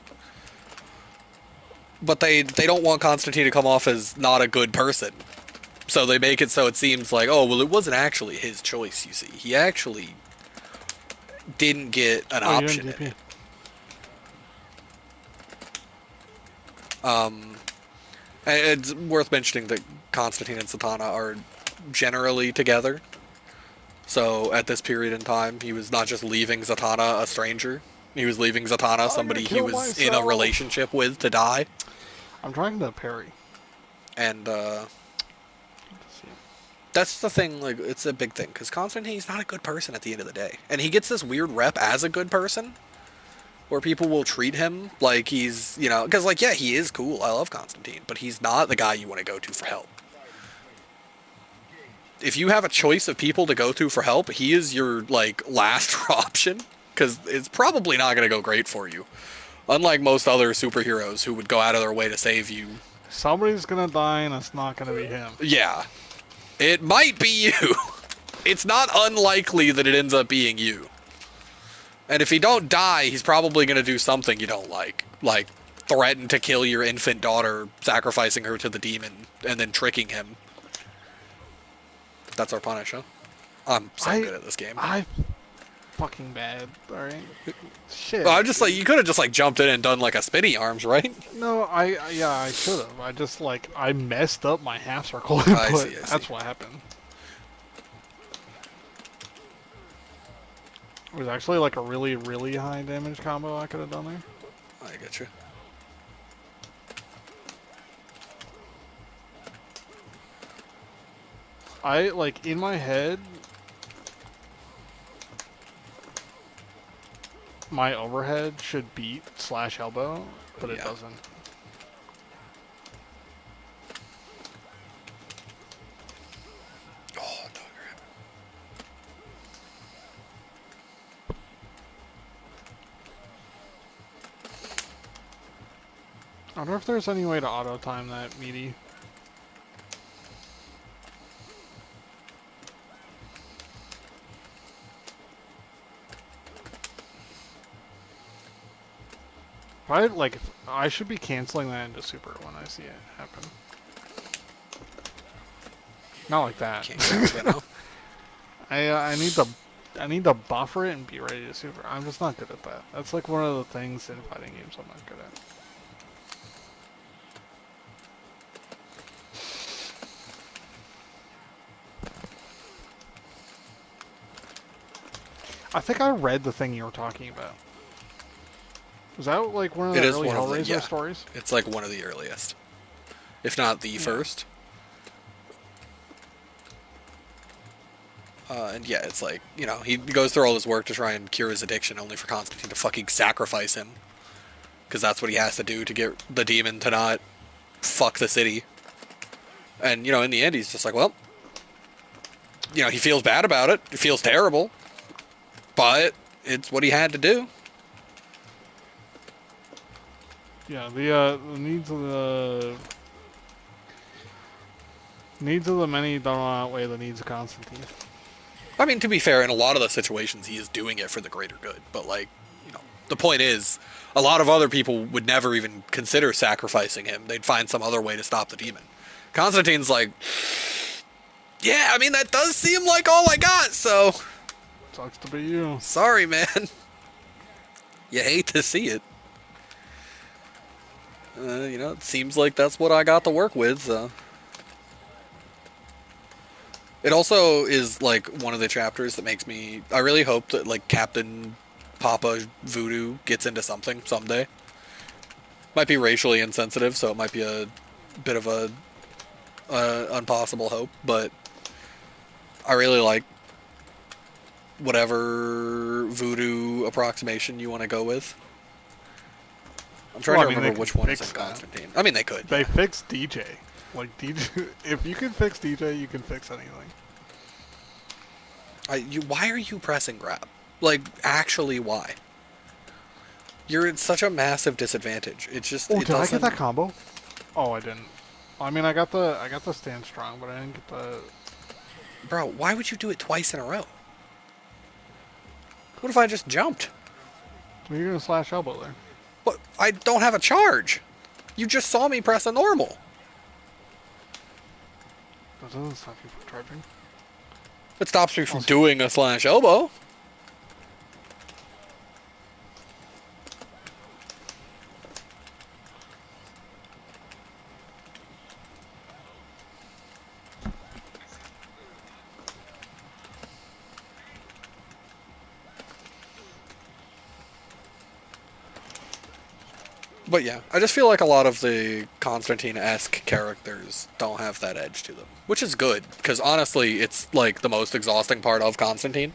But they don't want Constantine to come off as not a good person. So they make it so it seems like, oh, well, it wasn't actually his choice, you see. He actually didn't get an option in it. And it's worth mentioning that Constantine and Zatanna are generally together. So at this period in time, he was not just leaving Zatanna a stranger. He was leaving Zatanna somebody he was in a relationship with to die. I'm trying to parry. And that's the thing, like, it's a big thing, because Constantine's not a good person at the end of the day. And he gets this weird rep as a good person, where people will treat him like he's, you know, because, like, yeah, he is cool, I love Constantine, but he's not the guy you want to go to for help. If you have a choice of people to go to for help, he is your, like, last option, because it's probably not going to go great for you. Unlike most other superheroes who would go out of their way to save you. Somebody's gonna die and it's not gonna be him. Yeah. It might be you. It's not unlikely that it ends up being you. And if he don't die, he's probably going to do something you don't like. Like, threaten to kill your infant daughter, sacrificing her to the demon, and then tricking him. That's our punish, huh? I'm so good at this game. I'm fucking bad, alright? Shit. Well, I'm just like, you could have just, like, jumped in and done, like, a spinny arms, right? No, I should have. I just, like, I messed up my half circle I input. see. That's what happened. It was actually, like, a really, really high damage combo I could have done there. I get you. I, like, in my head, my overhead should beat slash elbow, but it doesn't. Oh, no, crap. I wonder if there's any way to auto time that meaty. I should be canceling that into super when I see it happen. Not like that. Can't cancel it now. I need to buffer it and be ready to super. I'm just not good at that. That's like one of the things in fighting games I'm not good at. I think I read the thing you were talking about. Was that like one of the early Hellraiser stories? It's like one of the earliest. If not the first. And yeah, it's like, you know, he goes through all his work to try and cure his addiction, only for Constantine to fucking sacrifice him. Because that's what he has to do to get the demon to not fuck the city. And, you know, in the end, he's just like, well, you know, he feels bad about it. He feels terrible. But it's what he had to do. Yeah, the needs of the many don't outweigh the needs of Constantine. I mean, to be fair, in a lot of the situations, he is doing it for the greater good. But, like, you know, the point is, a lot of other people would never even consider sacrificing him. They'd find some other way to stop the demon. Constantine's like, yeah, I mean, that does seem like all I got, so... Sucks to be you. Sorry, man. You hate to see it. You know, it seems like that's what I got to work with, so... It also is, like, one of the chapters that makes me... I really hope that, like, Captain Papa Voodoo gets into something someday. Might be racially insensitive, so it might be a bit of a impossible hope, but I really like whatever voodoo approximation you want to go with. I'm trying to remember which one is in Constantine. I mean, they could. They fixed DJ. Like, DJ, if you can fix DJ, you can fix anything. Why are you pressing grab? Like, actually, why? You're at such a massive disadvantage. It just Oh, it did I get doesn't. that combo? Oh, I didn't. I mean, I got the stand strong, but I didn't get the. Bro, why would you do it twice in a row? What if I just jumped? You're gonna slash elbow there. But I don't have a charge. You just saw me press a normal. That doesn't stop you from charging. It stops me from Also, doing a slash elbow. But yeah, I just feel like a lot of the Constantine-esque characters don't have that edge to them, which is good because honestly, it's like the most exhausting part of Constantine,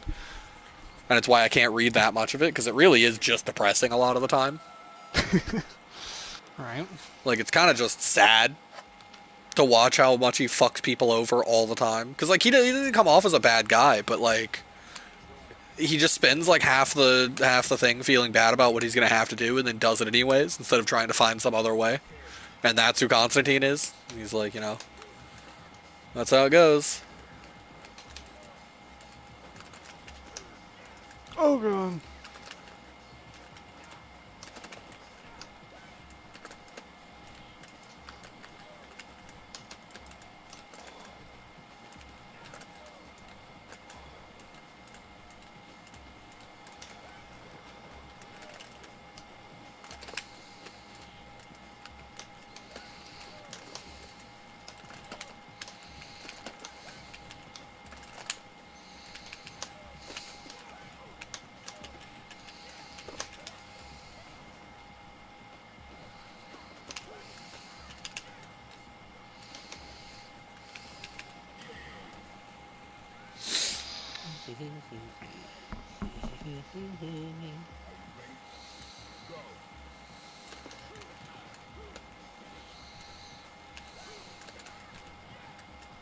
and it's why I can't read that much of it because it really is just depressing a lot of the time. right. Like it's kind of just sad to watch how much he fucks people over all the time because like he doesn't come off as a bad guy, but like he just spends like half the thing feeling bad about what he's gonna have to do and then does it anyways instead of trying to find some other way. And that's who Constantine is. He's like, that's how it goes. Oh god.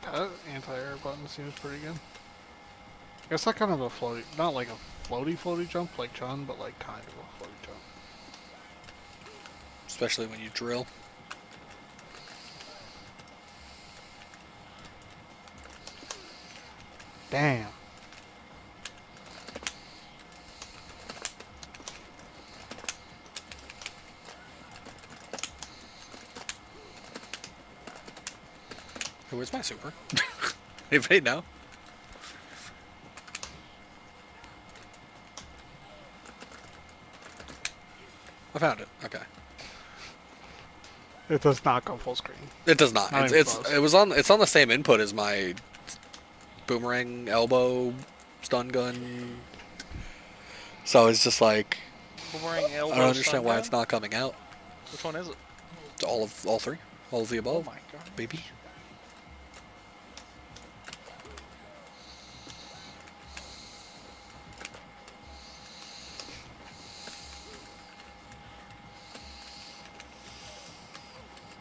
That anti-air button seems pretty good. I guess that kind of a floaty, not like a floaty jump like Chun, but like kind of a floaty jump. Especially when you drill. Damn. Hey, where's my super? Anybody know? I found it. Okay. It does not go full screen. It does not. Not It's even it's close. it was on. It's on the same input as my boomerang elbow stun gun. So it's just like Boomerang elbow I don't stun understand why gun? it's not coming out. Which one is it? It's all three, all of the Oh above, my god. baby.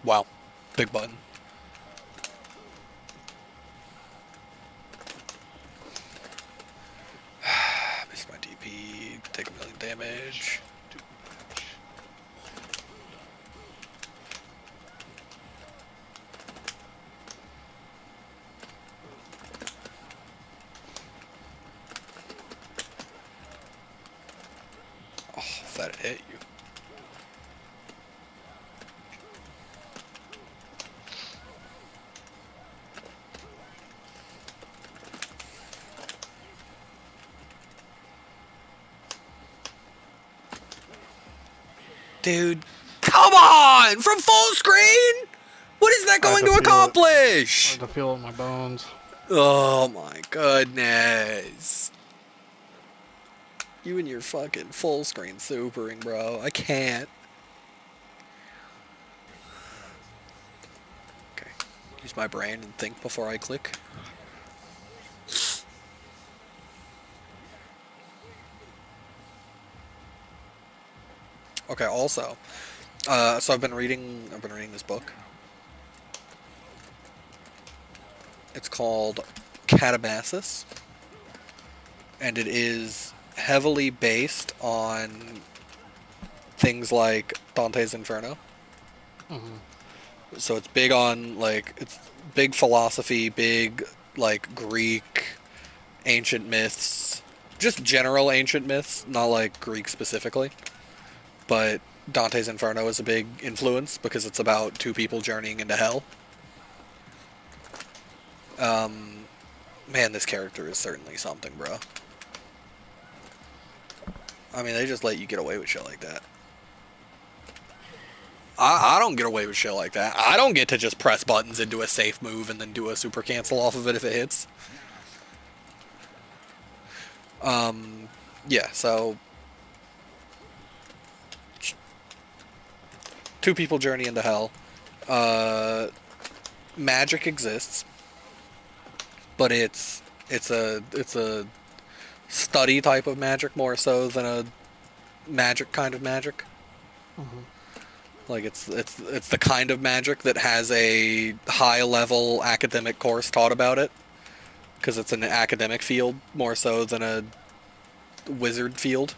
Wow, big button. Missed my DP. Take 1,000,000 damage. Too much. Oh, that hit you. Dude, come on! From full screen? What is that I had going to to feel it. I accomplish? had to feel it in my bones. Oh my goodness. You and your fucking full screen supering, bro. I can't. Okay. Use my brain and think before I click. Okay, also, so I've been reading this book. It's called Catabasis, and it is heavily based on things like Dante's Inferno. Hmm. So it's big on like it's big philosophy, big like Greek ancient myths, just general ancient myths, not like Greek specifically. But Dante's Inferno is a big influence because it's about two people journeying into hell. Um, Man, this character is certainly something, bro. I mean, they just let you get away with shit like that. I don't get away with shit like that. I don't get to just press buttons and do a safe move and then do a super cancel off of it if it hits. Um, yeah, so two people journey into hell. Uh, Magic exists, but it's a study type of magic more so than a magic kind of magic. Hmm. Like it's the kind of magic that has a high level academic course taught about it because it's an academic field more so than a wizard field.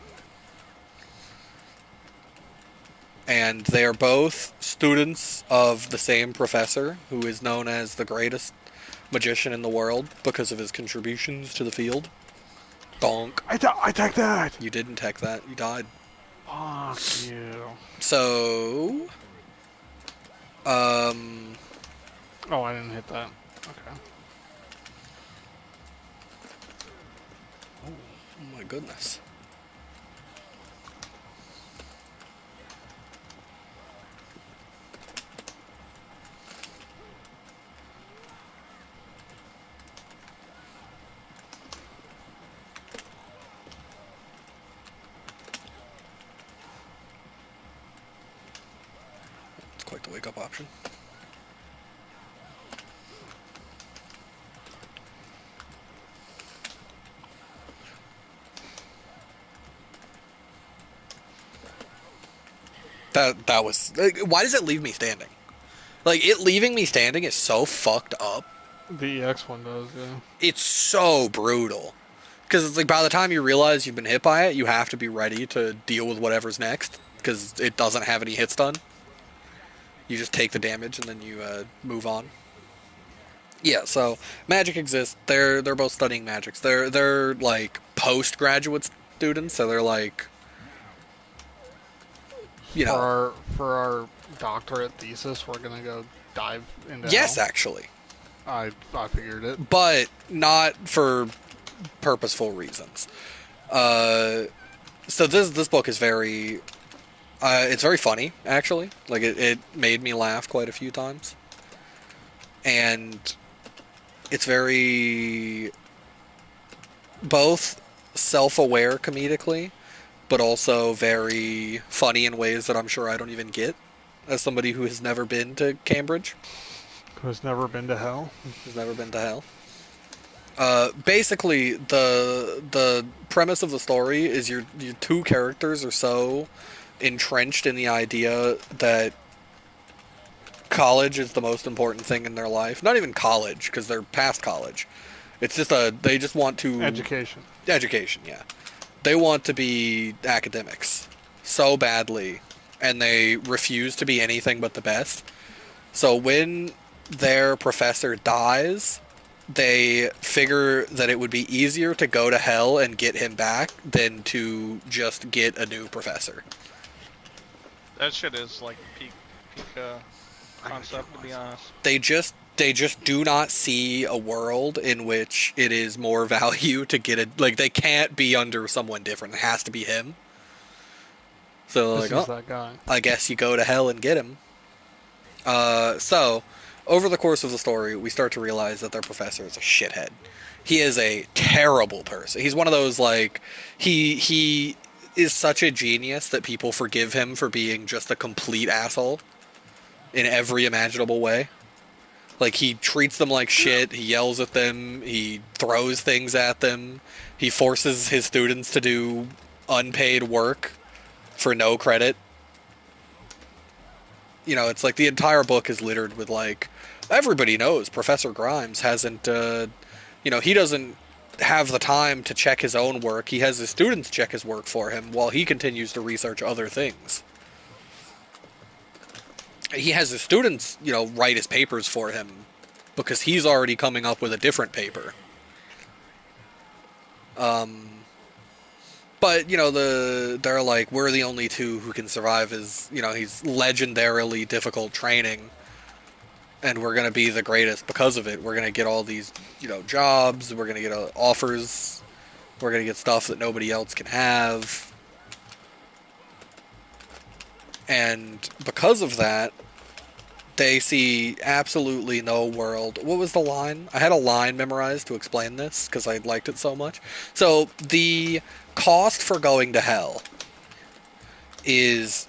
And they are both students of the same professor who is known as the greatest magician in the world because of his contributions to the field. Donk. I take that. You didn't tech that. You died. Fuck you. So, um, Oh, I didn't hit that. Okay. oh my goodness. It's quite the wake up option. That was. Like, why does it leave me standing? Like, it leaving me standing is so fucked up. The EX one does, yeah. It's so brutal. Because it's like by the time you realize you've been hit by it, you have to be ready to deal with whatever's next. Because it doesn't have any hits done. You just take the damage and then you move on. Yeah, so magic exists. They're both studying magics. They're like postgraduate students, so they're like, you For know, our doctorate thesis, we're gonna go dive into yes, hell. actually, I figured it. but not for purposeful reasons. Uh, so this book is very, it's very funny actually. Like it made me laugh quite a few times, and it's very both self-aware comedically, but also very funny in ways that I'm sure I don't even get as somebody who has never been to Cambridge, Who's never been to hell? who's never been to hell. Basically, the premise of the story is your two characters are so entrenched in the idea that college is the most important thing in their life. Not even college, because they're past college. It's just they just want to Education. education. Yeah, they want to be academics so badly, and they refuse to be anything but the best. So when their professor dies, they figure that it would be easier to go to hell and get him back than to just get a new professor. That shit is like peak concept, to be honest. They just do not see a world in which it is more value to get it. Like they can't be under someone different. It has to be him. So This like, is oh, that guy. I guess you go to hell and get him. So over the course of the story, we start to realize that their professor is a shithead. He is a terrible person. He's one of those like he is such a genius that people forgive him for being just a complete asshole in every imaginable way. Like he treats them like shit, he yells at them, he throws things at them, he forces his students to do unpaid work for no credit. You know, it's like the entire book is littered with like everybody knows Professor Grimes hasn't he doesn't have the time to check his own work. He has his students check his work for him while he continues to research other things. He has his students, write his papers for him because he's already coming up with a different paper. But, they're like, we're the only two who can survive his, he's legendarily difficult training, and we're going to be the greatest because of it. We're going to get all these, jobs, we're going to get offers, we're going to get stuff that nobody else can have. And because of that, they see absolutely no world. What was the line? I had a line memorized to explain this because I liked it so much. So the cost for going to hell is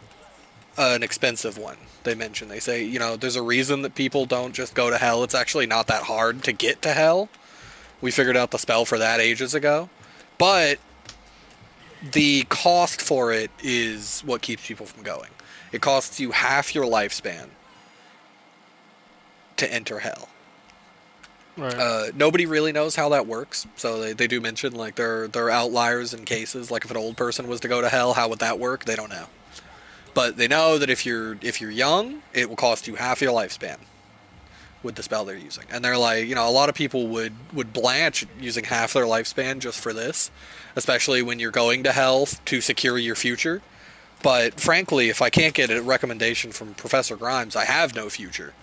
an expensive one. They mention. They say, there's a reason that people don't just go to hell. It's actually not that hard to get to hell. We figured out the spell for that ages ago. But the cost for it is what keeps people from going. It costs you half your lifespan to enter hell. Right. Nobody really knows how that works, so they do mention like there are outliers in cases. Like if an old person was to go to hell, how would that work? They don't know, but they know that if you're young, it will cost you half your lifespan with the spell they're using. And they're like, a lot of people would blanch using half their lifespan just for this, especially when you're going to hell to secure your future. But frankly, if I can't get a recommendation from Professor Grimes, I have no future.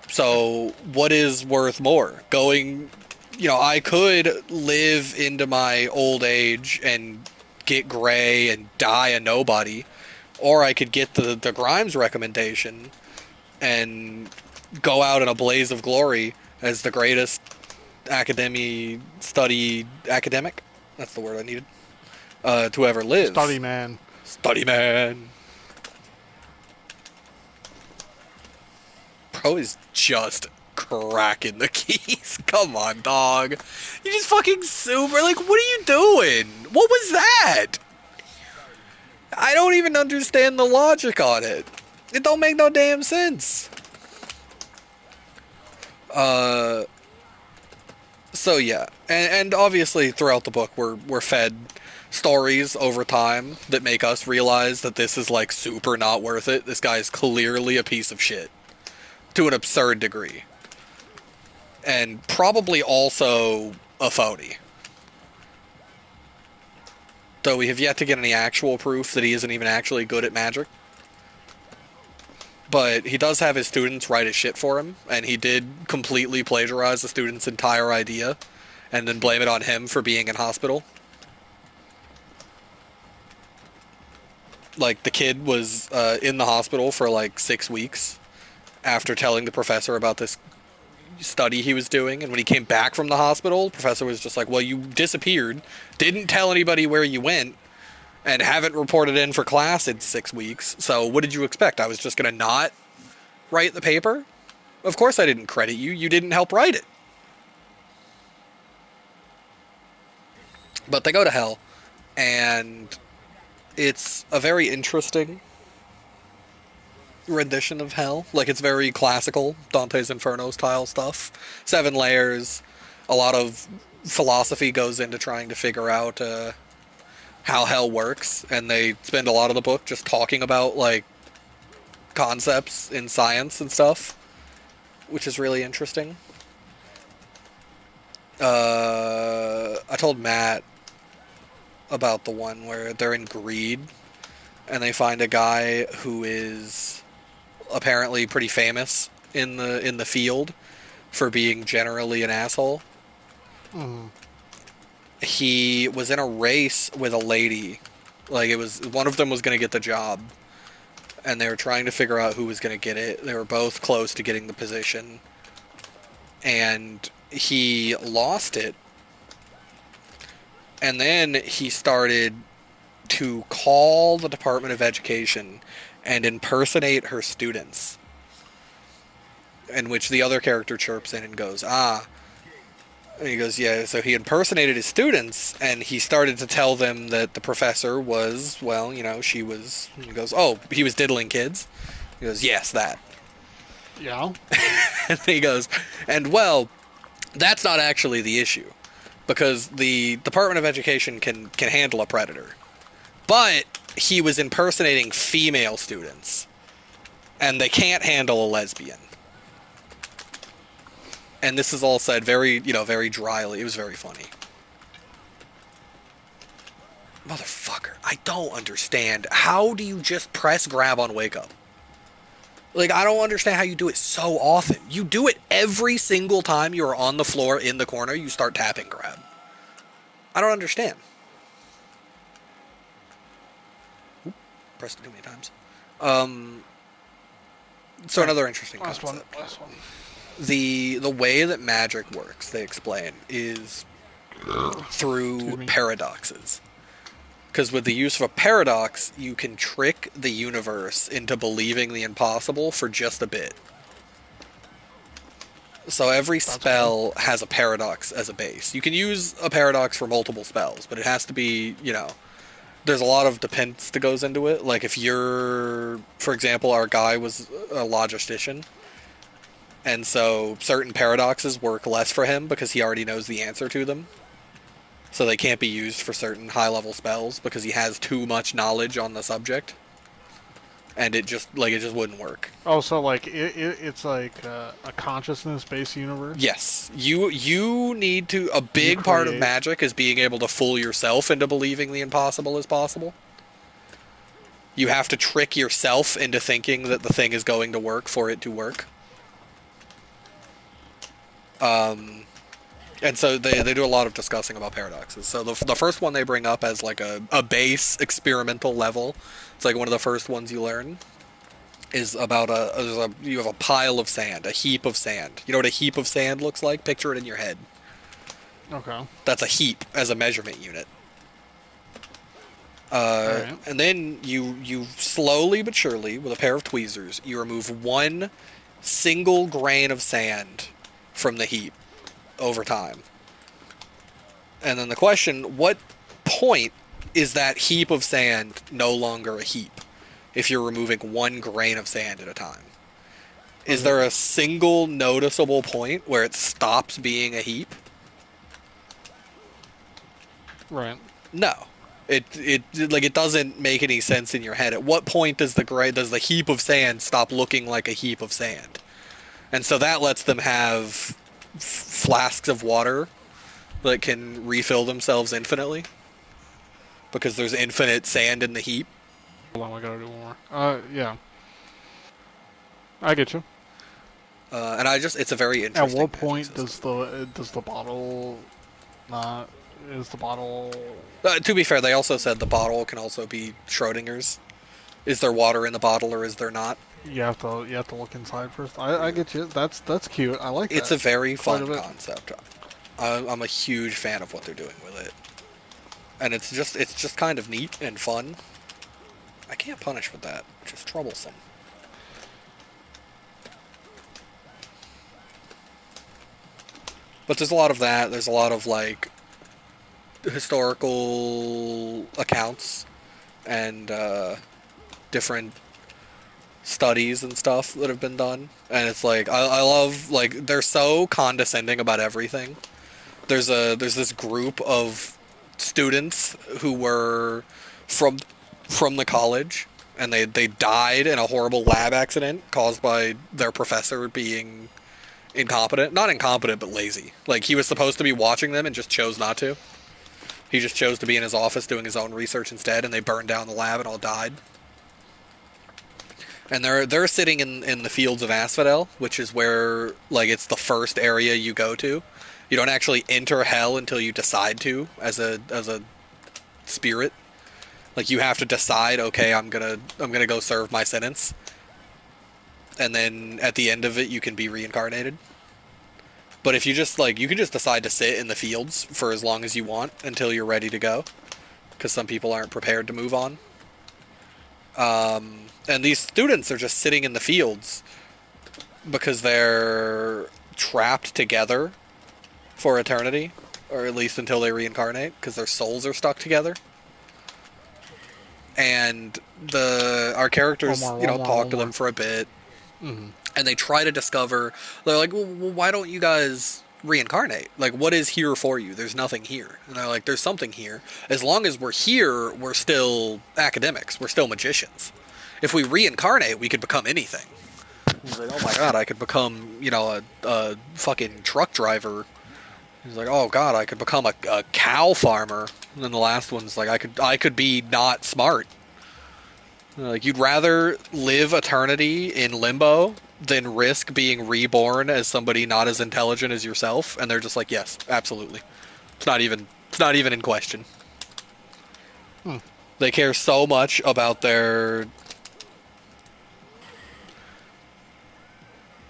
So what is worth more? Going, I could live into my old age and get gray and die a nobody, or I could get the Grimes recommendation and go out in a blaze of glory as the greatest academic. That's the word I needed. To ever live. Study man. Study man. Bro is just cracking the keys. Come on, dog. You just fucking super. Like, what are you doing? What was that? I don't even understand the logic on it. It don't make no damn sense. So yeah, and obviously throughout the book we're fed stories over time that make us realize that this is like super not worth it. This guy's clearly a piece of shit to an absurd degree, and probably also a phony. Though we have yet to get any actual proof that he isn't even actually good at magic. But he does have his students write his shit for him, and he did completely plagiarize the student's entire idea and then blame it on him for being in hospital. Like, the kid was in the hospital for like 6 weeks after telling the professor about this study he was doing, and when he came back from the hospital, the professor was just like, well, you disappeared, didn't tell anybody where you went, and haven't reported in for class in 6 weeks, so what did you expect? I was just going to not write the paper? Of course I didn't credit you. You didn't help write it. But they go to hell, and it's a very interesting rendition of hell. Like, it's very classical Dante's Inferno style stuff. 7 layers. A lot of philosophy goes into trying to figure out how hell works, and they spend a lot of the book just talking about like concepts in science and stuff, which is really interesting. I told Matt about the one where they're in Greed and they find a guy who is apparently pretty famous in the field for being generally an asshole. Mm. He was in a race with a lady. Like, it was one of them was going to get the job, and they were trying to figure out who was going to get it. They were both close to getting the position, and he lost it. And then he started to call the Department of Education and impersonate her students, in which the other character chirps in and goes, and he goes, yeah, so he impersonated his students, and he started to tell them that the professor was, well, she was, he goes, oh, he was diddling kids? He goes, yes, that. Yeah. And he goes, and well, that's not actually the issue. because the Department of Education can handle a predator, but he was impersonating female students, and they can't handle a lesbian. And this is all said very, very dryly. It was very funny. Motherfucker, I don't understand. How do you just press grab on wake up? Like, I don't understand how you do it so often. You do it every single time you are on the floor in the corner, you start tapping grab. I don't understand. Oop, pressed it too many times. So another interesting concept. Last one. The way that magic works, they explain, is through paradoxes. Because with the use of a paradox, you can trick the universe into believing the impossible for just a bit. So every spell has a paradox as a base. You can use a paradox for multiple spells, but it has to be, there's a lot of dependence that goes into it. Like if you're, for example, our guy was a logistician, and so certain paradoxes work less for him because he already knows the answer to them. So they can't be used for certain high-level spells because he has too much knowledge on the subject, and it just wouldn't work. Oh, so like it's like a consciousness-based universe. Yes, you need to. A big part of magic is being able to fool yourself into believing the impossible is possible. You have to trick yourself into thinking that the thing is going to work for it to work. And so they do a lot of discussing about paradoxes. So the first one they bring up as like a base experimental level, it's like one of the first ones you learn, is about you have a pile of sand, a heap of sand. You know what a heap of sand looks like? Picture it in your head. Okay. That's a heap as a measurement unit. Right. And then you slowly but surely, with a pair of tweezers, you remove one single grain of sand from the heap over time. And then the question, what point is that heap of sand no longer a heap if you're removing one grain of sand at a time? Is there a single noticeable point where it stops being a heap? Right. No. It doesn't make any sense in your head. At what point does the heap of sand stop looking like a heap of sand? And so that lets them have flasks of water that can refill themselves infinitely because there's infinite sand in the heap. Hold on, I gotta do more. Yeah. I get you. And it's a very interesting. At what point does the bottle not? Is the bottle? To be fair, they also said the bottle can also be Schrodinger's. Is there water in the bottle or is there not? You have to look inside first. I get you. That's cute. I like that. It's a very fun concept. I'm a huge fan of what they're doing with it, and it's just kind of neat and fun. I can't punish with that, which is troublesome. But there's a lot of that. There's a lot of like historical accounts and different studies and stuff that have been done, and it's like I love, like, they're so condescending about everything. There's this group of students who were from the college, and they died in a horrible lab accident caused by their professor being not incompetent, but lazy. Like, he was supposed to be watching them and just chose not to. He just chose to be in his office doing his own research instead, and they burned down the lab and all died. And they're sitting in the fields of Asphodel, which is where, like, it's the first area you go to. You don't actually enter hell until you decide to, as a spirit. Like, you have to decide, okay, I'm gonna go serve my sentence, and then at the end of it, you can be reincarnated. But if you you can just decide to sit in the fields for as long as you want until you're ready to go, because some people aren't prepared to move on. And these students are just sitting in the fields because they're trapped together for eternity, or at least until they reincarnate, because their souls are stuck together. And our characters, talk to them for a bit, Mm-hmm. and they try to discover. They're like, well, why don't you guys reincarnate. Like, what is here for you? There's nothing here. And they're like, there's something here. As long as we're here, we're still academics. We're still magicians. If we reincarnate, we could become anything. He's like, oh my god, I could become, a fucking truck driver. He's like, oh god, I could become a cow farmer. And then the last one's like, I could be not smart. Like, you'd rather live eternity in limbo than risk being reborn as somebody not as intelligent as yourself? And they're just like, yes, absolutely. It's not even in question. Hmm. They care so much about their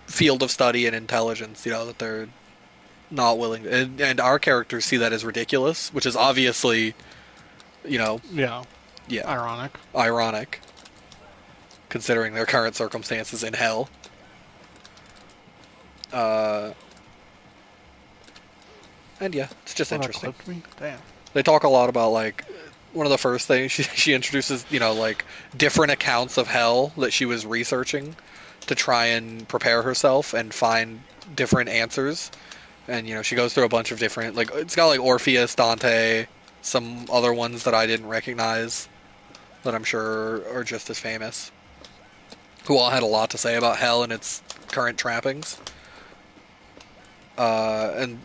field of study and intelligence, that they're not willing. And our characters see that as ridiculous, which is obviously, Yeah. yeah, Ironic. ironic, considering their current circumstances in hell. And yeah, it's just Oh, that interesting. clipped me? Damn. They talk a lot about, like, one of the first things she introduces, like, different accounts of hell that she was researching to try and prepare herself and find different answers. And, she goes through a bunch of different, like, it's got, like, Orpheus, Dante, some other ones that I didn't recognize that I'm sure are just as famous, who all had a lot to say about hell and its current trappings. And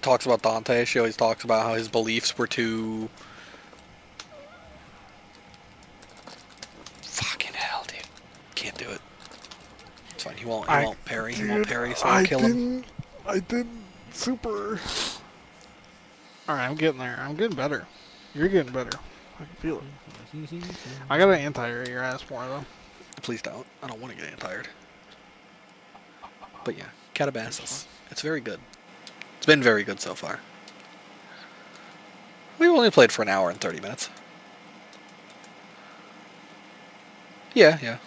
talks about Dante. She always talks about how his beliefs were too... Fucking hell, dude. Can't do it. It's fine. He won't parry. He won't parry, so I'll kill him. I didn't super. Alright, I'm getting there. I'm getting better. You're getting better. I can feel it. I gotta anti-air your ass more, though. Please don't. I don't want to get tired. But yeah, Catabasis. It's very good. It's been very good so far. We've only played for an hour and 30 minutes. Yeah.